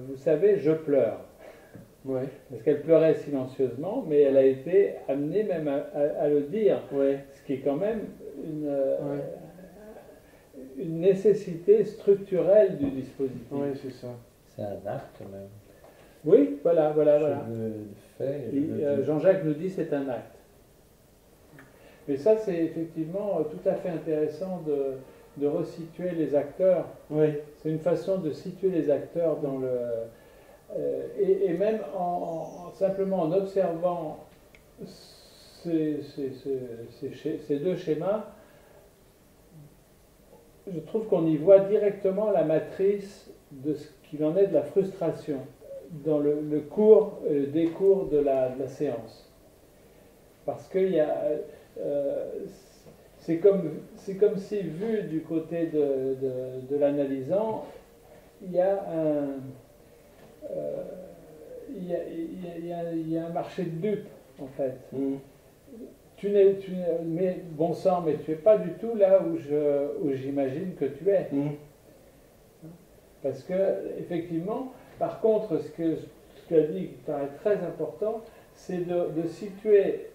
vous savez, je pleure. Ouais. Parce qu'elle pleurait silencieusement, mais elle a été amenée même à le dire. Ouais. Ce qui est quand même une nécessité structurelle du dispositif. Oui, c'est ça. C'est un acte même. Oui, voilà. Je le fais. Jean-Jacques nous dit c'est un acte. Mais ça, c'est effectivement tout à fait intéressant de resituer les acteurs. Oui. C'est une façon de situer les acteurs dans le... et même simplement en observant ces deux schémas, je trouve qu'on y voit directement la matrice de ce qu'il en est de la frustration dans le décours de la séance. Parce qu'il y a... c'est comme si, vu du côté de l'analysant, il y a un marché de dupes, en fait. Mais bon sang, mais tu n'es pas du tout là où j'imagine que tu es. Parce que, effectivement, par contre, ce ce qu'elle dit qui paraît très important, c'est de situer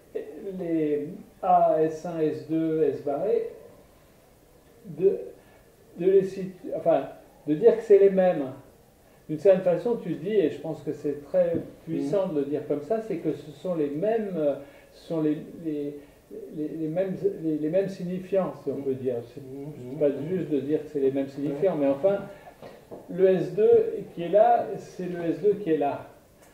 les A, S1, S2, S barré, de les situer, enfin, de dire que c'est les mêmes. D'une certaine façon, tu dis, et je pense que c'est très puissant de le dire comme ça, c'est que ce sont les mêmes, les mêmes signifiants, si on peut dire. C'est pas juste de dire que c'est les mêmes signifiants, mais enfin, le S2 qui est là, c'est le S2 qui est là.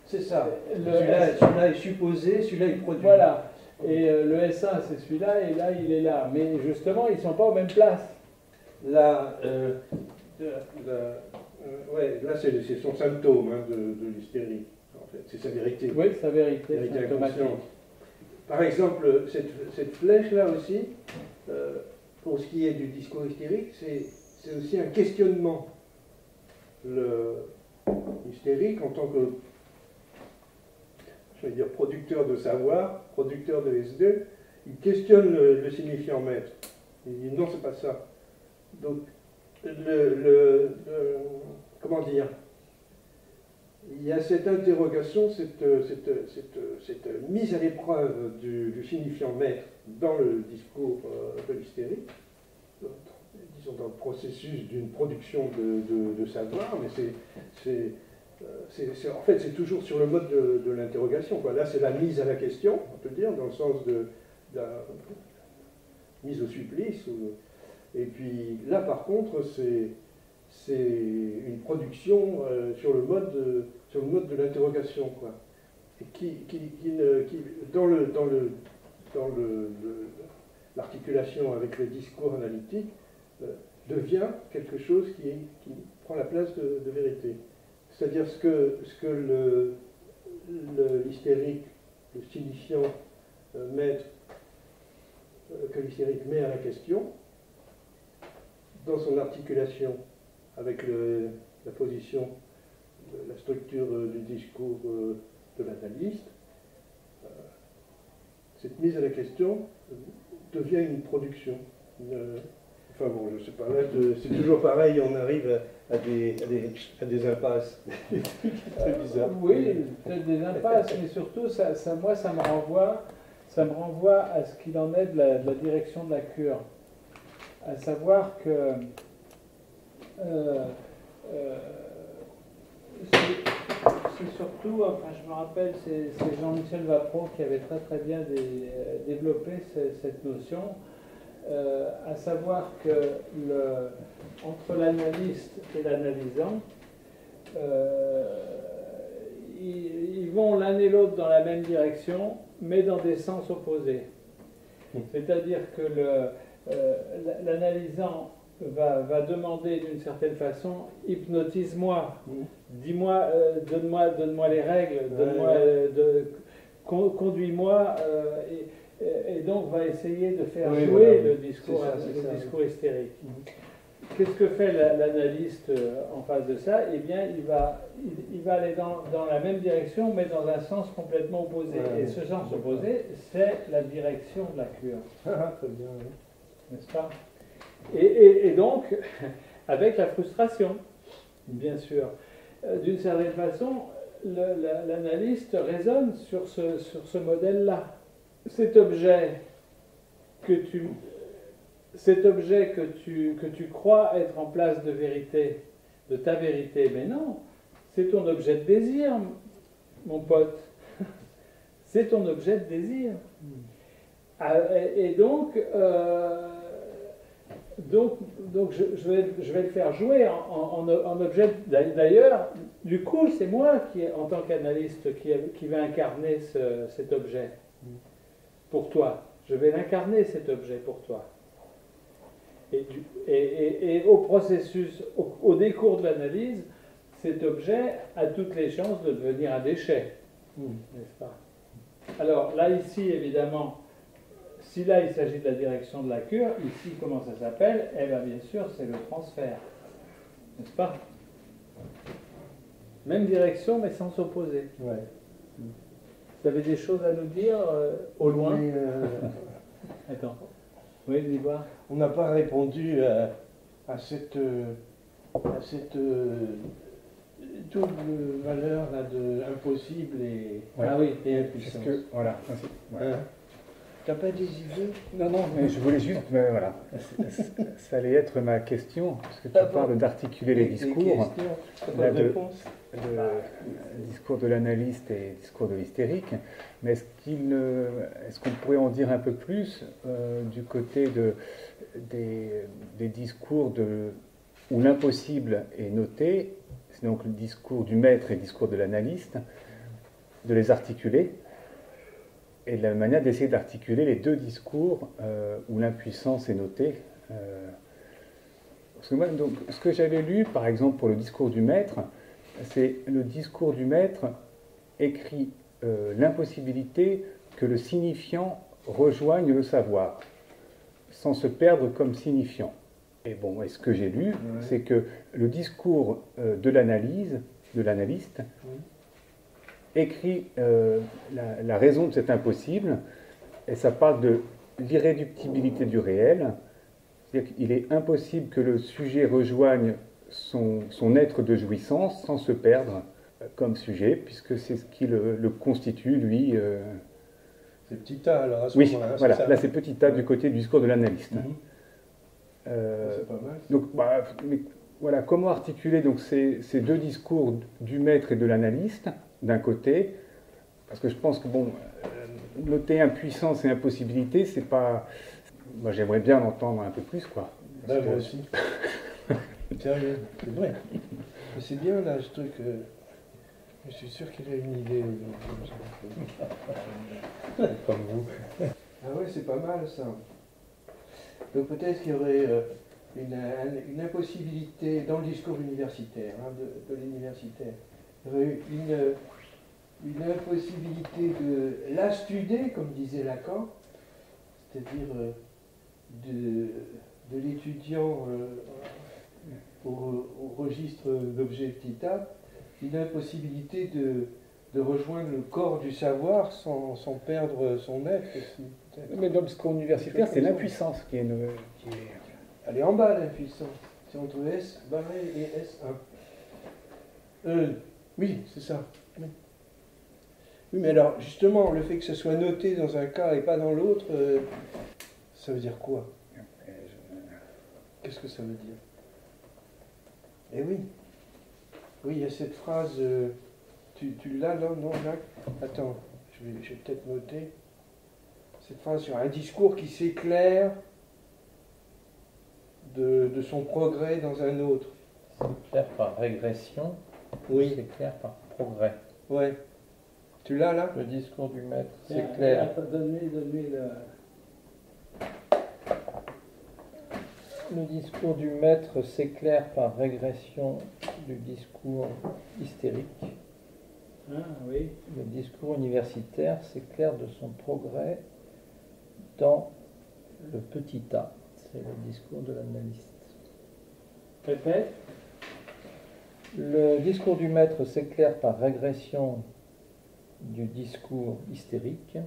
C'est ça. Celui-là est supposé, celui-là est produit. Voilà. Et le S1, c'est celui-là, et là, il est là. Mais justement, ils ne sont pas aux mêmes places. Là, ouais, là c'est son symptôme hein, de l'hystérie, en fait. C'est sa vérité. Oui, sa vérité. Vérité inconsciente. Par exemple, cette flèche-là aussi, pour ce qui est du discours hystérique, c'est aussi un questionnement. L'hystérique, en tant que, je vais dire, producteur de savoir, producteur de S2, il questionne le signifiant maître. Il dit non, c'est pas ça. Donc, comment dire, il y a cette interrogation, cette mise à l'épreuve du signifiant maître dans le discours de l'hystérie, disons dans le processus d'une production de savoir, mais en fait c'est toujours sur le mode de l'interrogation. Là c'est la mise à la question, on peut dire, dans le sens de la mise au supplice. Et puis là par contre c'est une production sur le mode de l'interrogation, quoi. Et qui dans l'articulation avec le discours analytique devient quelque chose qui prend la place de vérité. C'est-à-dire ce que l'hystérique, le signifiant maître, que l'hystérique met à la question, dans son articulation avec la position, la structure du discours de l'analyste, cette mise à la question devient une production. Enfin bon, je ne sais pas, là c'est toujours pareil, on arrive à des impasses. C'est bizarre. Oui, peut-être des impasses, mais surtout, moi, ça me renvoie à ce qu'il en est de la direction de la cure. À savoir que c'est surtout, enfin je me rappelle, c'est Jean-Michel Vapron qui avait très très bien développé cette notion, à savoir que entre l'analyste et l'analysant, ils vont l'un et l'autre dans la même direction, mais dans des sens opposés. C'est-à-dire que l'analysant va demander d'une certaine façon, hypnotise-moi, dis-moi, donne-moi les règles, conduis-moi, et donc va essayer de faire jouer le discours hystérique. Qu'est-ce que fait l'analyste en face de ça? Eh bien, il va aller dans la même direction, mais dans un sens complètement opposé. Et ce sens opposé, c'est la direction de la cure. Très bien, oui. N'est-ce pas? Et donc, avec la frustration, bien sûr. D'une certaine façon, l'analyste raisonne sur ce modèle-là. Cet objet que tu crois être en place de vérité, de ta vérité, mais non, c'est ton objet de désir, mon pote. C'est ton objet de désir. Et donc je vais le faire jouer en objet. D'ailleurs, du coup, c'est moi qui, en tant qu'analyste, qui vais incarner cet objet pour toi. Je vais l'incarner, cet objet, pour toi. Et au processus, au décours de l'analyse, cet objet a toutes les chances de devenir un déchet. N'est-ce pas? Alors, là, ici, évidemment, si là, il s'agit de la direction de la cure, ici, comment ça s'appelle? Eh bien, bien sûr, c'est le transfert. N'est-ce pas? Même direction, mais sans s'opposer. Ouais. Vous avez des choses à nous dire au loin? Mais, Attends. Oui, Liboire. on n'a pas répondu à cette double valeur là, impossible et, Ouais. Ah oui. et Parce impuissance. que, voilà. Ouais. Hein? T'as pas des idées? Non, non, mais je voulais juste, mais voilà, ça allait être ma question, parce que tu Ah bon. parles d'articuler les Des discours, questions, t'as là, pas de de- réponse? discours de l'analyste et discours de l'hystérique, mais est-ce qu'on pourrait en dire un peu plus du côté des discours où l'impossible est noté, c'est donc le discours du maître et le discours de l'analyste, de les articuler, et de la manière d'essayer d'articuler les deux discours où l'impuissance est notée. Parce que moi, donc, ce que j'avais lu, par exemple, pour le discours du maître, c'est le discours du maître écrit l'impossibilité que le signifiant rejoigne le savoir, sans se perdre comme signifiant. Et bon, et ce que j'ai lu, c'est que le discours de l'analyste, écrit la raison de cet impossible, et ça parle de l'irréductibilité du réel, c'est-à-dire qu'il est impossible que le sujet rejoigne son être de jouissance sans se perdre comme sujet, puisque c'est ce qui le constitue, lui. C'est petit a alors à ce Oui, moment-là. voilà, ça. là c'est petit a du côté du discours de l'analyste. C'est pas mal. Donc, mais voilà, comment articuler donc ces deux discours du maître et de l'analyste, d'un côté, parce que je pense que, bon, noter impuissance et impossibilité, c'est pas... Moi, j'aimerais bien l'entendre un peu plus, quoi. Là, moi aussi. Sérieux, c'est vrai. Mais c'est bien, là, ce truc. Je suis sûr qu'il a une idée. Comme vous. Ah ouais, c'est pas mal, ça. Donc peut-être qu'il y aurait une impossibilité dans le discours universitaire, hein, de l'universitaire. Il y aurait une impossibilité de l'astuder, comme disait Lacan, c'est-à-dire de l'étudiant au registre d'objet petit a, une impossibilité de rejoindre le corps du savoir sans perdre son être aussi. peut-être. Mais dans le discours universitaire, c'est l'impuissance qui est... Elle est en bas, l'impuissance. C'est entre S barré et S1. Oui, c'est ça. Oui. Oui, mais alors, justement, le fait que ce soit noté dans un cas et pas dans l'autre, ça veut dire quoi? Qu'est-ce que ça veut dire? Eh oui. Oui, il y a cette phrase... tu l'as là, non, Jacques? Attends, je vais peut-être noter. Cette phrase sur un discours qui s'éclaire de son progrès dans un autre. C'est clair par régression, Oui. c'est clair par progrès. Ouais. Tu l'as là? Le discours du maître, Tiens, c'est clair. Donne-lui Le discours du maître s'éclaire par régression du discours hystérique. Ah oui. Le discours universitaire s'éclaire de son progrès dans le petit a. C'est le discours de l'analyste. Répète. Le discours du maître s'éclaire par régression du discours hystérique.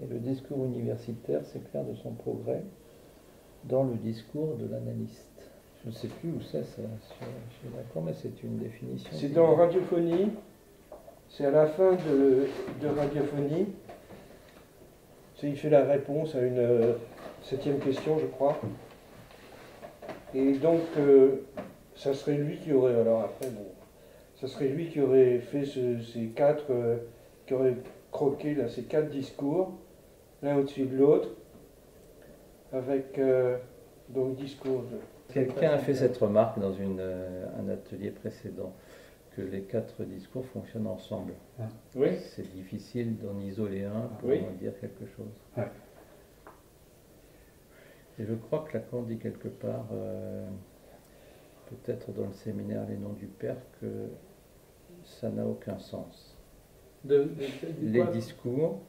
Et le discours universitaire s'éclaire de son progrès dans le discours de l'analyste. Je ne sais plus où c'est, ça, je suis d'accord, mais c'est une définition. C'est dans Radiophonie. C'est à la fin de Radiophonie. Il fait la réponse à une 7e question, je crois. Et donc, ça serait lui qui aurait, alors après, bon, ça serait lui qui aurait fait ces quatre, qui aurait croqué là, ces 4 discours, l'un au-dessus de l'autre, avec donc discours de... Quelqu'un a fait cette remarque dans un atelier précédent, que les 4 discours fonctionnent ensemble. Oui. C'est difficile d'en isoler un pour Oui. dire quelque chose. Ouais. Et je crois que Lacan dit quelque part, peut-être dans le séminaire Les Noms du Père, que ça n'a aucun sens. Les discours,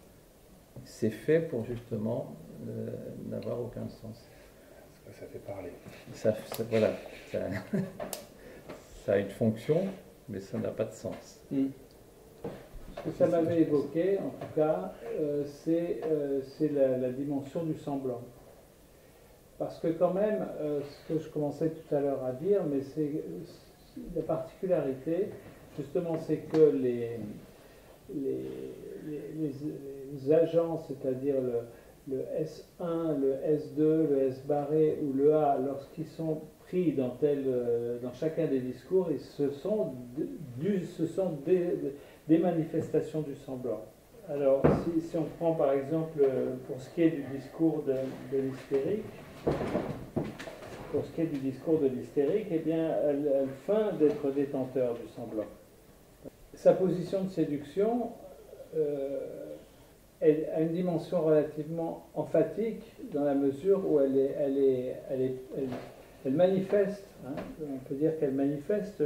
c'est fait pour justement n'avoir aucun sens. Ça fait parler. Voilà, ça a une fonction, mais ça n'a pas de sens. Ce que ça m'avait évoqué, en tout cas, c'est la dimension du semblant. Parce que quand même, ce que je commençais tout à l'heure à dire, mais c'est la particularité, justement, c'est que les agents, c'est-à-dire le S1, le S2, le S barré ou le A, lorsqu'ils sont pris dans chacun des discours, ce sont des manifestations du semblant. Alors, si on prend par exemple, pour ce qui est du discours de l'hystérique, eh bien, elle feint d'être détenteur du semblant. Sa position de séduction elle a une dimension relativement emphatique dans la mesure où elle manifeste, hein, on peut dire qu'elle manifeste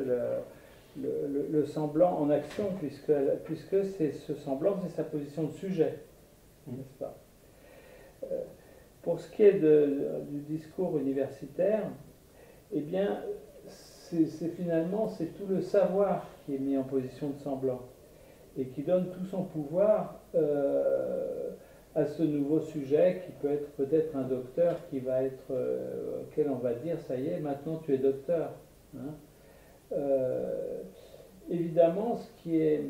le semblant en action, puisque ce semblant, c'est sa position de sujet, n'est-ce pas? Pour ce qui est du discours universitaire, eh bien, finalement, c'est tout le savoir qui est mis en position de semblant et qui donne tout son pouvoir à ce nouveau sujet qui peut être peut-être un docteur qui va être, auquel on va dire, ça y est, maintenant tu es docteur. Hein. Évidemment, ce qui est...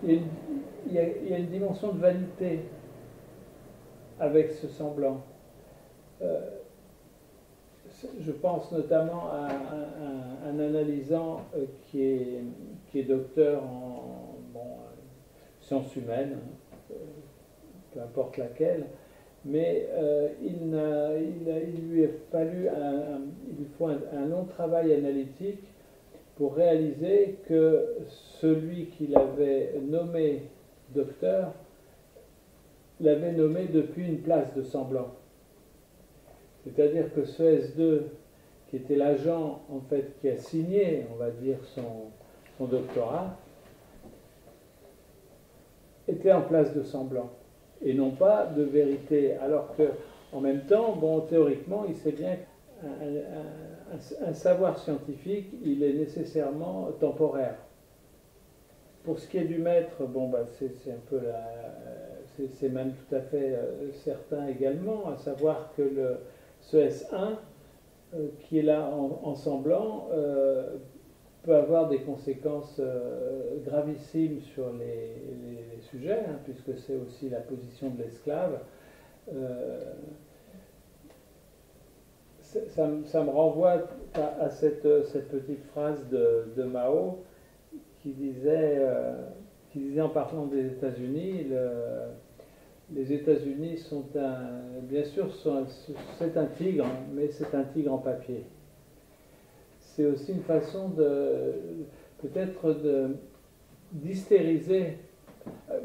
Il y a une dimension de vanité avec ce semblant. Je pense notamment à un analysant qui est docteur en sciences humaines, peu importe laquelle, mais il lui faut un long travail analytique pour réaliser que celui qu'il avait nommé docteur l'avait nommé depuis une place de semblant. C'est-à-dire que ce S2, qui était l'agent en fait qui a signé, on va dire, son doctorat, était en place de semblant et non pas de vérité. Alors que, en même temps, théoriquement, il sait bien qu'un savoir scientifique, il est nécessairement temporaire. Pour ce qui est du maître, c'est un peu c'est même tout à fait certain également, à savoir que ce S1 qui est là en semblant peut avoir des conséquences gravissimes sur les sujets, hein, puisque c'est aussi la position de l'esclave. Ça me renvoie à cette petite phrase de Mao qui disait en parlant des États-Unis, les États-Unis sont bien sûr, c'est un tigre, mais c'est un tigre en papier. C'est aussi une façon peut-être d'hystériser.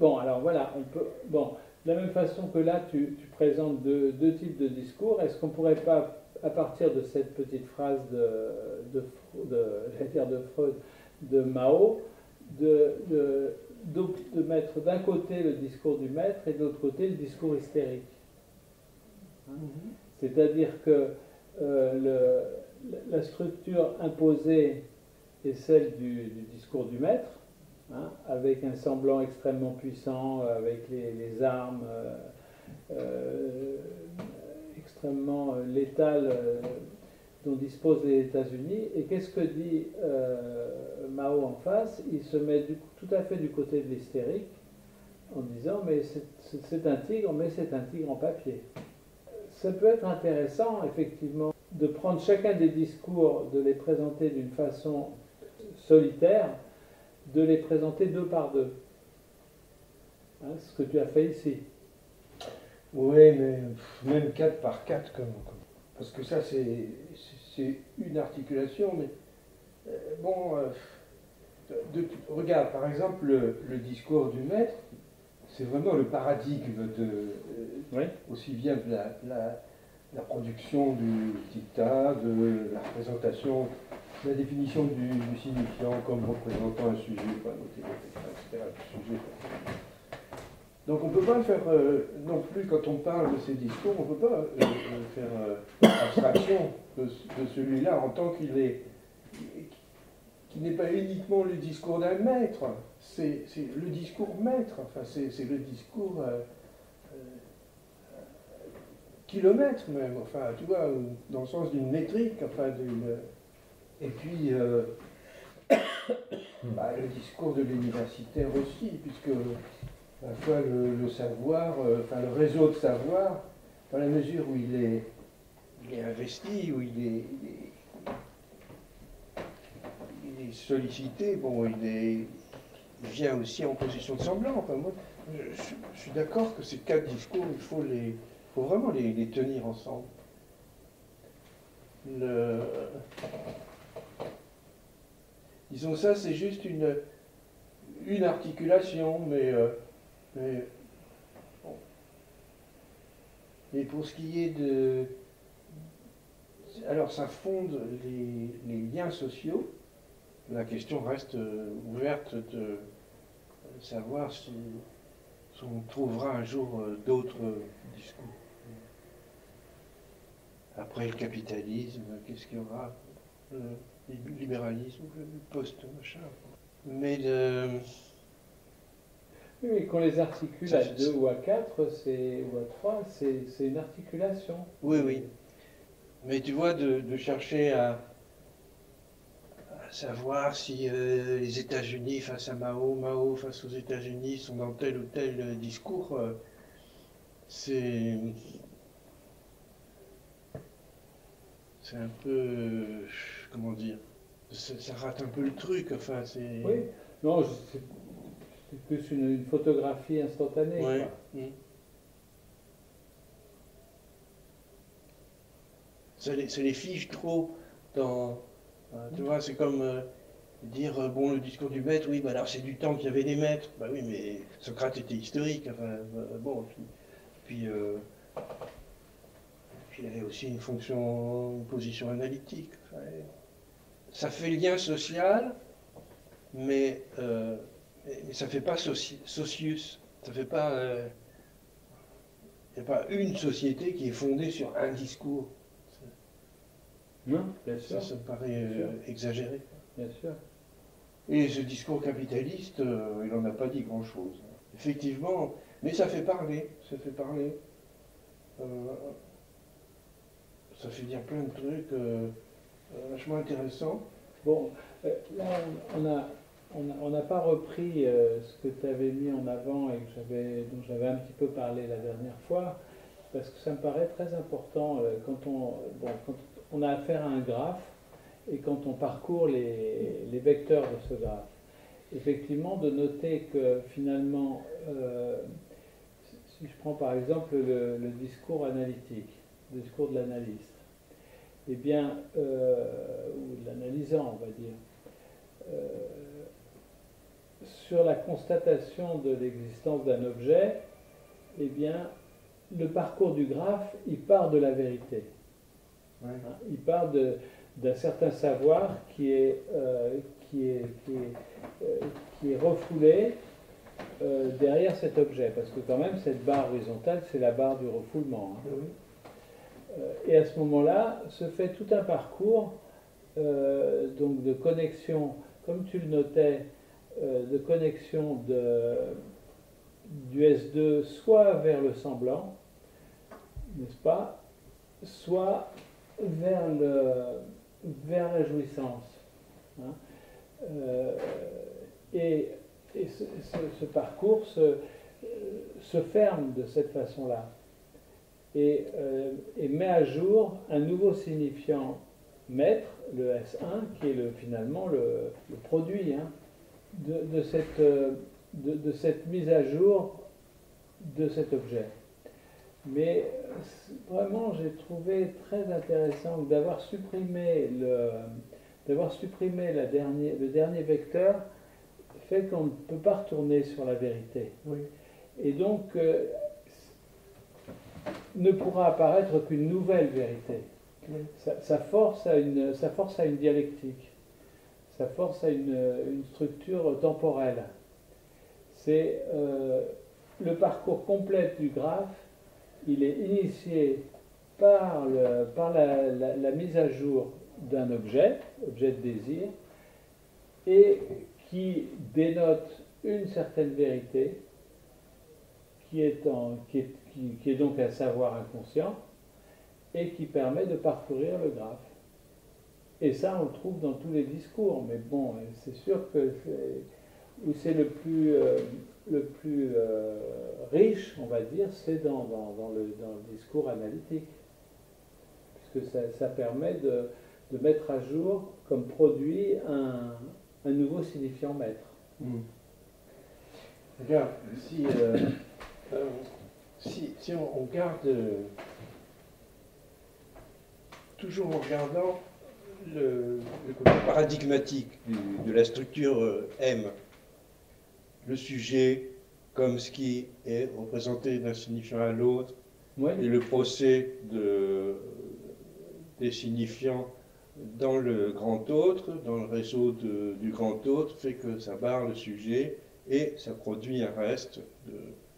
Alors voilà, de la même façon que là, tu présentes deux types de discours, est-ce qu'on ne pourrait pas, à partir de cette petite phrase de Freud, de Mao, de mettre d'un côté le discours du maître et de l'autre côté le discours hystérique. C'est-à-dire que la structure imposée est celle du discours du maître, hein, avec un semblant extrêmement puissant, avec les armes extrêmement létales dont disposent les États-Unis. Et qu'est-ce que dit Mao en face? Il se met tout à fait du côté de l'hystérique en disant mais c'est un tigre, mais c'est un tigre en papier. Ça peut être intéressant effectivement de prendre chacun des discours, de les présenter d'une façon solitaire, de les présenter deux par deux. Hein, ce que tu as fait ici. Oui, mais même 4 par 4 parce que ça c'est une articulation, mais regarde, par exemple, le discours du maître, c'est vraiment le paradigme aussi bien de la production du dictat, de la représentation, la définition du signifiant comme représentant un sujet, etc. Sujet. Donc on ne peut pas faire, non plus quand on parle de ces discours, on ne peut pas faire abstraction de celui-là en tant qu'il n'est pas uniquement le discours d'un maître, c'est le discours maître, enfin c'est le discours kilomètre même, enfin tu vois, dans le sens d'une métrique, enfin et puis Bah, le discours de l'universitaire aussi, puisque à la fois le savoir, enfin le réseau de savoir, dans la mesure où il est investi, où il est sollicité, bon, il vient aussi en position de semblant. Enfin, moi, je suis d'accord que ces 4 discours, il faut vraiment les tenir ensemble. Disons ça, c'est juste une articulation, mais bon. Et pour ce qui est de... Alors ça fonde les liens sociaux. La question reste ouverte de savoir si on trouvera un jour d'autres discours. Après le capitalisme, qu'est-ce qu'il y aura? Le libéralisme, le post-machin. Mais Oui, mais qu'on les articule à 2 ou à 4, ou à 3, c'est une articulation. Oui, oui. Mais tu vois, de chercher à savoir si les États-Unis face à Mao, Mao face aux États-Unis sont dans tel ou tel discours, c'est un peu, comment dire, ça rate un peu le truc, enfin, c'est... Oui, non, c'est plus une photographie instantanée. Ouais. Quoi. Ça les fige trop dans... tu vois, c'est comme dire, bon, le discours du maître, oui, bah alors c'est du temps qu'il y avait des maîtres. Bah oui, mais Socrate était historique, enfin, bon, puis il avait aussi une fonction, une position analytique. Enfin, ça fait lien social, mais ça ne fait pas socius. Ça fait pas... il n'y a pas une société qui est fondée sur un discours. Non, bien sûr. Ça me paraît exagéré. Bien sûr. Et ce discours capitaliste, il n'en a pas dit grand-chose. Effectivement, mais ça fait parler. Ça fait parler. Ça fait dire plein de trucs vachement intéressants. Bon, là, on n'a pas repris ce que tu avais mis en avant et dont j'avais un petit peu parlé la dernière fois, parce que ça me paraît très important quand on a affaire à un graphe et quand on parcourt les vecteurs de ce graphe. Effectivement, de noter que finalement, si je prends par exemple le discours analytique, le discours de l'analyste, eh bien, ou de l'analysant, on va dire, sur la constatation de l'existence d'un objet, eh bien, le parcours du graphe, il part de la vérité. Ouais. Il part d'un certain savoir qui est refoulé derrière cet objet, parce que quand même, cette barre horizontale, c'est la barre du refoulement. Hein. Oui. Et à ce moment-là, se fait tout un parcours donc de connexion, comme tu le notais, de connexion du S2 soit vers le semblant, n'est-ce pas, soit vers la jouissance. Hein. Et ce parcours se ferme de cette façon-là. Et met à jour un nouveau signifiant maître, le S1, qui est finalement le produit hein, de cette mise à jour de cet objet. Mais vraiment, j'ai trouvé très intéressant d'avoir supprimé le dernier vecteur, fait qu'on ne peut pas retourner sur la vérité. Oui. Et donc, ne pourra apparaître qu'une nouvelle vérité. Oui. Ça force à une dialectique, ça force à une structure temporelle. C'est le parcours complet du graphe, il est initié par la mise à jour d'un objet de désir, et qui dénote une certaine vérité, qui est donc un savoir inconscient, et qui permet de parcourir le graphe. Et ça, on le trouve dans tous les discours. Mais bon, c'est sûr que où c'est le plus riche, on va dire, c'est dans le discours analytique. Puisque ça permet de mettre à jour comme produit un nouveau signifiant maître. Regarde, si on regarde, toujours en regardant le côté paradigmatique de la structure M, le sujet comme ce qui est représenté d'un signifiant à l'autre, Oui. et le procès des signifiants dans le grand autre, dans le réseau du grand autre, fait que ça barre le sujet et ça produit un reste de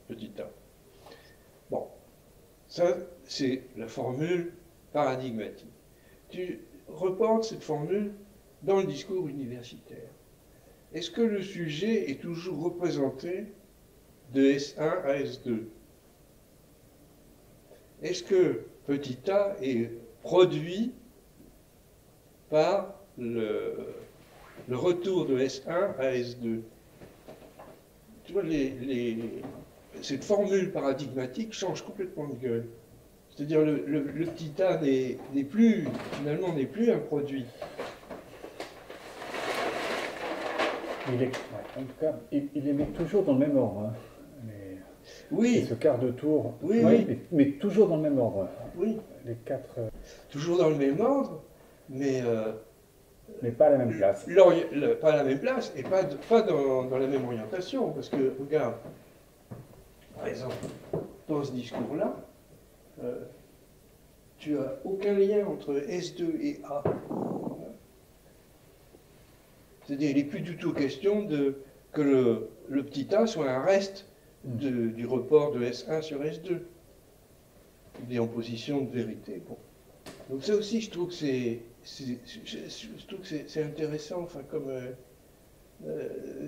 petit a. Bon, ça c'est la formule paradigmatique. Tu reportes cette formule dans le discours universitaire. Est-ce que le sujet est toujours représenté de S1 à S2? Est-ce que petit a est produit par le retour de S1 à S2? Tu vois, cette formule paradigmatique change complètement de gueule. C'est-à-dire le petit a n'est plus un produit. En tout cas, il les met toujours dans le même ordre. Hein. Oui. Ce quart de tour. Oui, oui. Mais toujours dans le même ordre. Oui. Les quatre. Toujours dans le même ordre, mais pas à la même place. Pas à la même place et pas dans la même orientation. Parce que, regarde, par exemple, dans ce discours-là, tu n'as aucun lien entre S2 et A. C'est-à-dire, il n'est plus du tout question que le petit a soit un reste du report de S1 sur S2, des oppositions de vérité. Bon. Donc ça aussi, je trouve que c'est intéressant, enfin, comme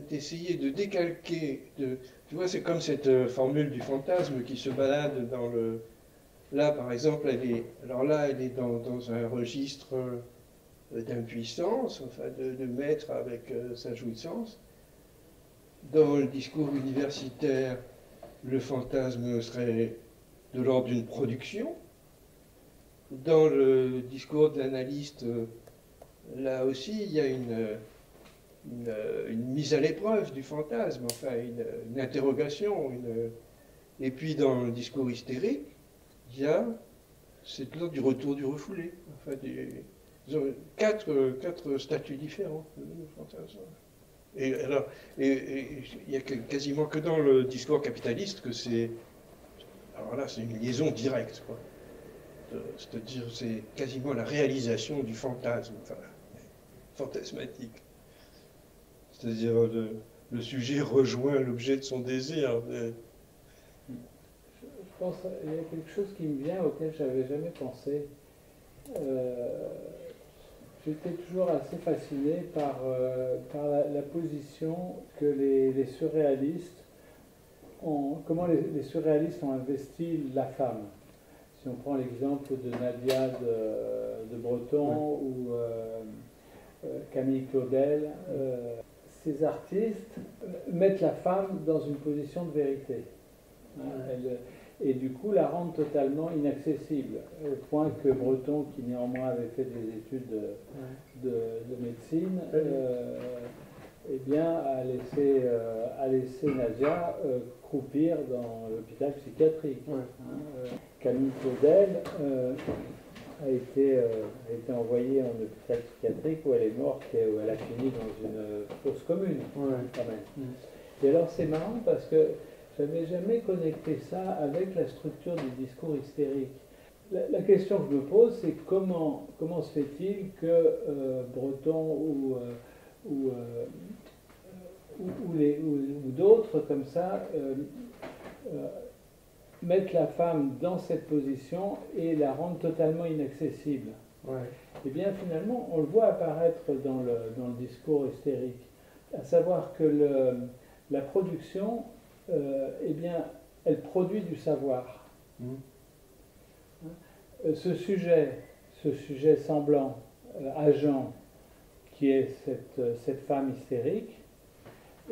d'essayer de décalquer. Tu vois, c'est comme cette formule du fantasme qui se balade dans le... Là, par exemple, elle est dans un registre d'impuissance, enfin, de maître avec sa jouissance. Dans le discours universitaire, le fantasme serait de l'ordre d'une production. Dans le discours de l'analyste, là aussi, il y a une mise à l'épreuve du fantasme, enfin une interrogation. Et puis dans le discours hystérique, il y a cette loi du retour du refoulé. Enfin, quatre statuts différents du fantasme. Et alors, il n'y a quasiment que dans le discours capitaliste que c'est... Alors là, c'est une liaison directe, quoi. C'est-à-dire, c'est quasiment la réalisation du fantasme, enfin, fantasmatique. C'est-à-dire, le sujet rejoint l'objet de son désir. Je pense qu'il y a quelque chose qui me vient auquel je n'avais jamais pensé. J'étais toujours assez fasciné par la position que les surréalistes comment les surréalistes ont investi la femme. Si on prend l'exemple de Nadia de Breton ou Camille Claudel, ces artistes mettent la femme dans une position de vérité. Et du coup la rendent totalement inaccessible, au point que Breton, qui néanmoins avait fait des études de médecine, eh bien, a laissé Nadia croupir dans l'hôpital psychiatrique. Camille Claudel a été envoyée en hôpital psychiatrique où elle est morte et où elle a fini dans une fosse commune. Quand même. Et alors c'est marrant parce que je n'avais jamais connecté ça avec la structure du discours hystérique. La question que je me pose, c'est comment se fait-il que Breton ou d'autres comme ça mettent la femme dans cette position et la rendent totalement inaccessible. Eh bien finalement, on le voit apparaître dans le discours hystérique, à savoir que la production, eh bien, elle produit du savoir. Ce sujet semblant agent qui est cette femme hystérique,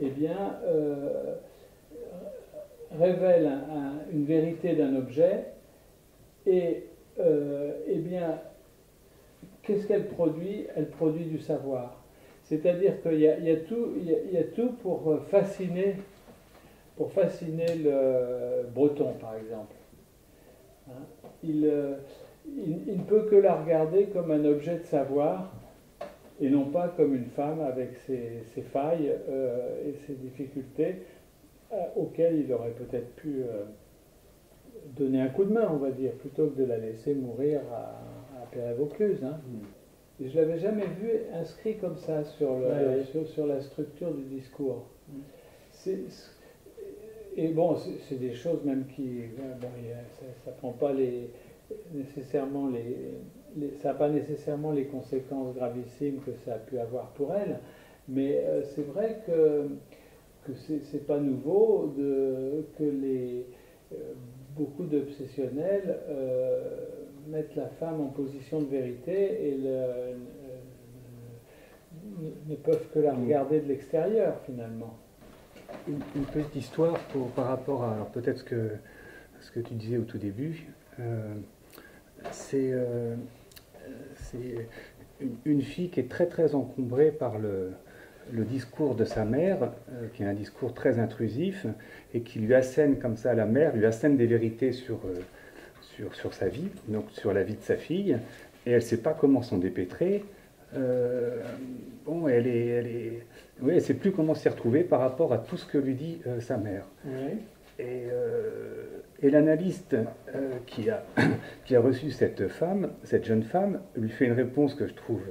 eh bien, révèle une vérité d'un objet et eh bien, qu'est-ce qu'elle produit? Elle produit du savoir. C'est-à-dire qu'il y a tout pour fasciner le breton, par exemple. Hein? Il ne peut que la regarder comme un objet de savoir et non pas comme une femme avec ses failles et ses difficultés auxquelles il aurait peut-être pu donner un coup de main, on va dire, plutôt que de la laisser mourir à Pérez-Vaucluse. Hein. Et je ne l'avais jamais vu inscrit comme ça sur la structure du discours. Et bon, c'est des choses même qui... Bon, ça prend pas nécessairement ça n'a pas nécessairement les conséquences gravissimes que ça a pu avoir pour elle, mais c'est vrai que c'est pas nouveau que beaucoup d'obsessionnels mettent la femme en position de vérité et ne peuvent que la regarder de l'extérieur, finalement. Une petite histoire par rapport à peut-être ce que tu disais au tout début. C'est une fille qui est très très encombrée par le discours de sa mère, qui est un discours très intrusif, et qui lui assène comme ça à la mère, lui assène des vérités sur sa vie, donc sur la vie de sa fille, et elle ne sait pas comment s'en dépêtrer. Bon, elle ne sait plus comment s'y retrouver par rapport à tout ce que lui dit sa mère. Oui. Et l'analyste qui a reçu cette jeune femme, lui fait une réponse que je trouve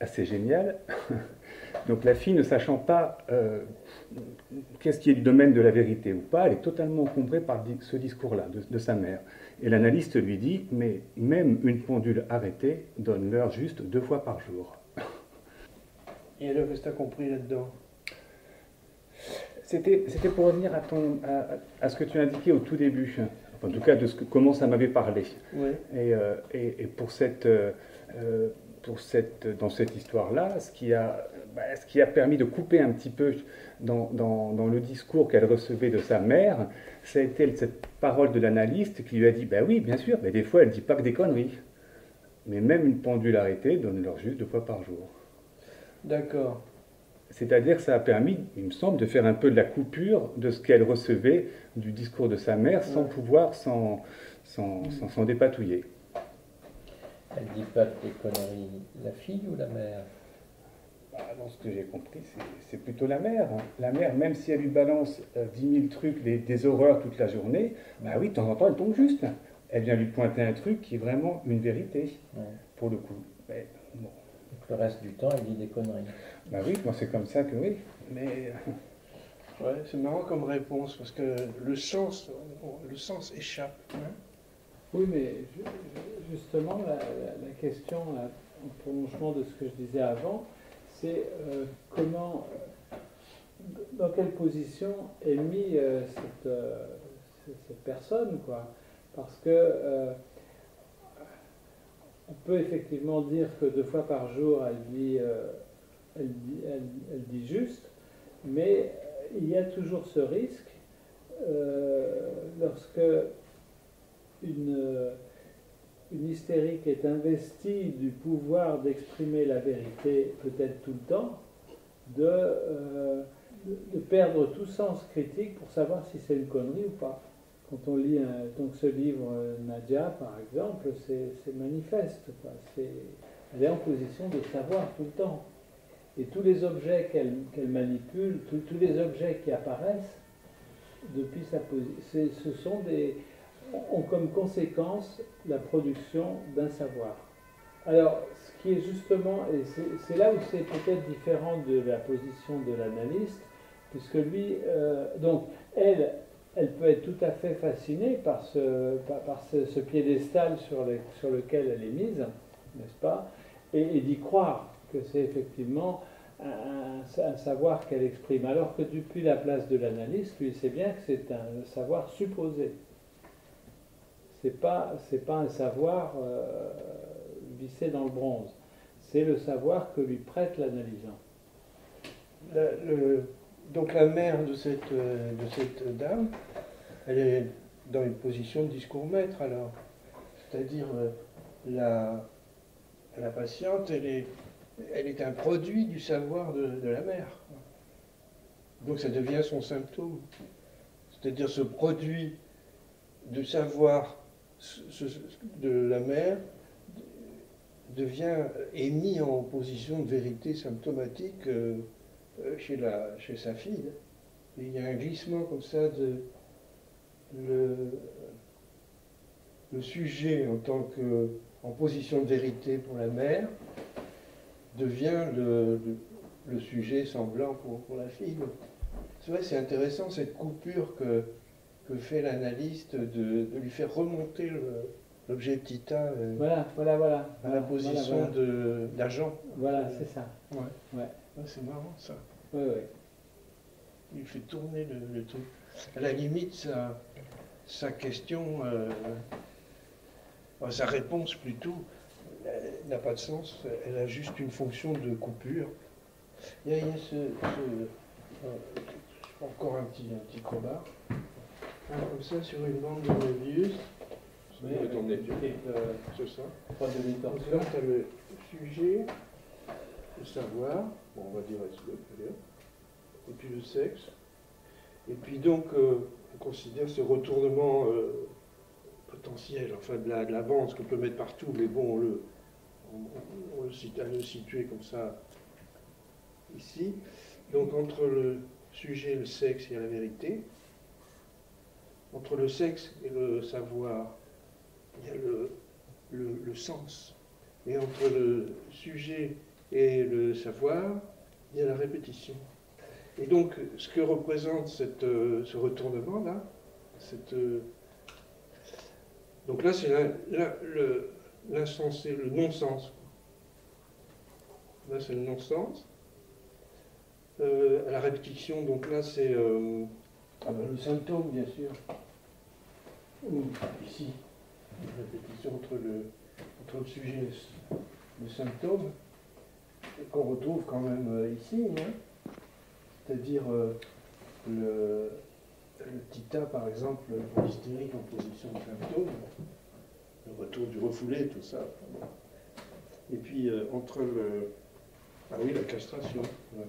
assez géniale. Donc la fille, ne sachant pas qu'est-ce qui est du domaine de la vérité ou pas, elle est totalement encombrée par ce discours-là de sa mère. Et l'analyste lui dit, mais même une pendule arrêtée donne l'heure juste 2 fois par jour. Et alors, qu'est-ce que tu as compris là-dedans? C'était pour revenir à ce que tu indiquais au tout début, enfin, en tout cas de comment ça m'avait parlé. Oui. Et dans cette histoire-là, ce qui a permis de couper un petit peu dans le discours qu'elle recevait de sa mère, ça a été cette parole de l'analyste qui lui a dit, ben oui, bien sûr, mais des fois elle ne dit pas que des conneries. Mais même une pendule arrêtée donne l'heure juste 2 fois par jour. D'accord. C'est-à-dire que ça a permis, il me semble, de faire un peu de la coupure de ce qu'elle recevait du discours de sa mère sans pouvoir s'en dépatouiller. Elle dit pas des conneries, la fille ou la mère? Dans ce que j'ai compris, c'est plutôt la mère. Hein. La mère, même si elle lui balance 10 000 trucs, des horreurs toute la journée, bah oui, de temps en temps, elle tombe juste. Elle vient lui pointer un truc qui est vraiment une vérité, pour le coup. Mais, bon. Donc le reste du temps, elle dit des conneries. Bah oui, moi c'est comme ça que oui. Mais... Ouais, c'est marrant comme réponse, parce que le sens échappe. Hein. Oui, mais justement, la question, en prolongement de ce que je disais avant, c'est comment, dans quelle position est mise cette personne, quoi. Parce que on peut effectivement dire que 2 fois par jour, elle dit juste, mais il y a toujours ce risque lorsque une hystérique est investie du pouvoir d'exprimer la vérité, peut-être tout le temps, de perdre tout sens critique pour savoir si c'est une connerie ou pas. Quand on lit donc ce livre Nadia, par exemple, c'est manifeste, quoi. Elle est en position de savoir tout le temps. Et tous les objets qu'elle manipule, tous les objets qui apparaissent depuis sa position, ont comme conséquence la production d'un savoir. Alors, ce qui est justement, et c'est là où c'est peut-être différent de la position de l'analyste, puisque lui, donc, elle peut être tout à fait fascinée par ce piédestal sur lequel elle est mise, n'est-ce pas, et d'y croire que c'est effectivement un savoir qu'elle exprime, alors que depuis la place de l'analyste, lui, sait bien que c'est un savoir supposé. C'est pas un savoir vissé dans le bronze. c'est le savoir que lui prête l'analysant. Donc la mère de cette dame, elle est dans une position de discours maître alors. C'est-à-dire la patiente, elle est un produit du savoir de la mère. Donc ça devient son symptôme. C'est-à-dire ce produit du savoir de la mère est mis en position de vérité symptomatique chez sa fille. Et il y a un glissement comme ça le sujet en position de vérité pour la mère devient le sujet semblant pour la fille. C'est vrai, c'est intéressant cette coupure que fait l'analyste de lui faire remonter l'objet theta à la position d'agent. Voilà, c'est ça. Ouais. Ouais. Ah, c'est marrant ça. Ouais, ouais. Il fait tourner le truc. À la limite, sa question, sa réponse plutôt, n'a pas de sens. Elle a juste une fonction de coupure. Il y a encore un petit crowbar. Comme ça, sur une bande de Möbius. Oui, C'est ça. 3 demi-temps. Donc là, tu as le sujet, le savoir, bon, on va dire et puis le sexe. Et puis donc, on considère ce retournement potentiel, enfin de la bande, ce qu'on peut mettre partout, mais bon, on le situer comme ça ici. Donc entre le sujet et le sexe, il y a la vérité. Entre le sexe et le savoir, il y a le sens. Et entre le sujet et le savoir, il y a la répétition. Et donc, ce que représente ce retournement-là, donc là, c'est l'insensé, le non-sens. Là, c'est le non-sens. La répétition, donc là, c'est le symptôme, bien sûr. Ici, la répétition entre le sujet et le symptôme, qu'on retrouve quand même ici, hein. C'est-à-dire le theta, par exemple, hystérique en position de symptôme, le retour du refoulé, tout ça. Et puis entre ah oui, la castration. Ouais.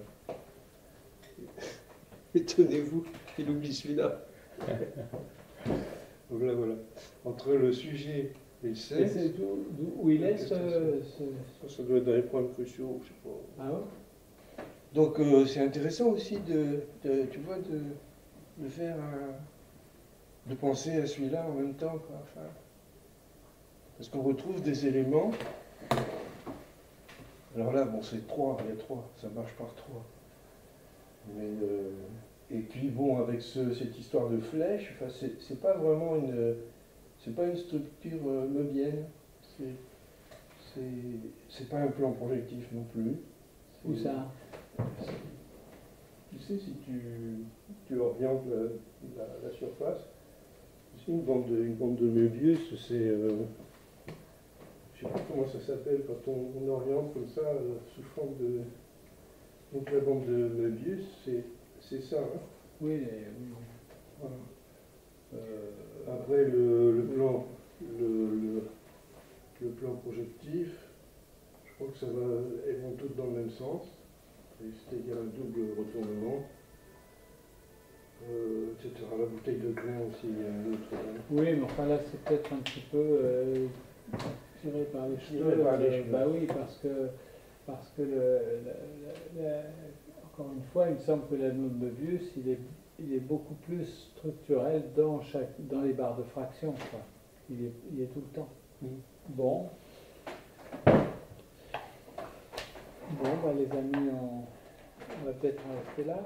Étonnez-vous, il oublie celui-là. Donc là, voilà. Entre le sujet et le sexe. C'est où il est ça doit être dans les points cruciaux, je sais pas. Ah ouais. Donc c'est intéressant aussi tu vois, de faire de penser à celui-là en même temps, quoi. Enfin, parce qu'on retrouve des éléments. Alors là, bon, c'est 3, il y a 3, ça marche par 3. Mais et puis bon, avec cette histoire de flèche, enfin, c'est pas vraiment c'est pas une structure möbienne. C'est pas un plan projectif non plus. Où ça? Tu sais, si tu orientes la surface, c'est une bande de Möbius, c'est je sais pas comment ça s'appelle quand on oriente comme ça sous forme de. Donc la bande de Möbius, c'est ça. Hein. Oui. Voilà. Après le plan projectif, je crois que elles vont toutes dans le même sens. C'est-à-dire un double retournement, etc. La bouteille de Klein aussi, il y a un autre. Oui, mais enfin là, c'est peut-être un petit peu tiré par les cheveux. Bah oui, parce que encore une fois, il me semble que l'anneau de Möbius, il est beaucoup plus structurel dans les barres de fraction, quoi. Il est tout le temps. Bon. Bon, bah, les amis, on va peut-être en rester là.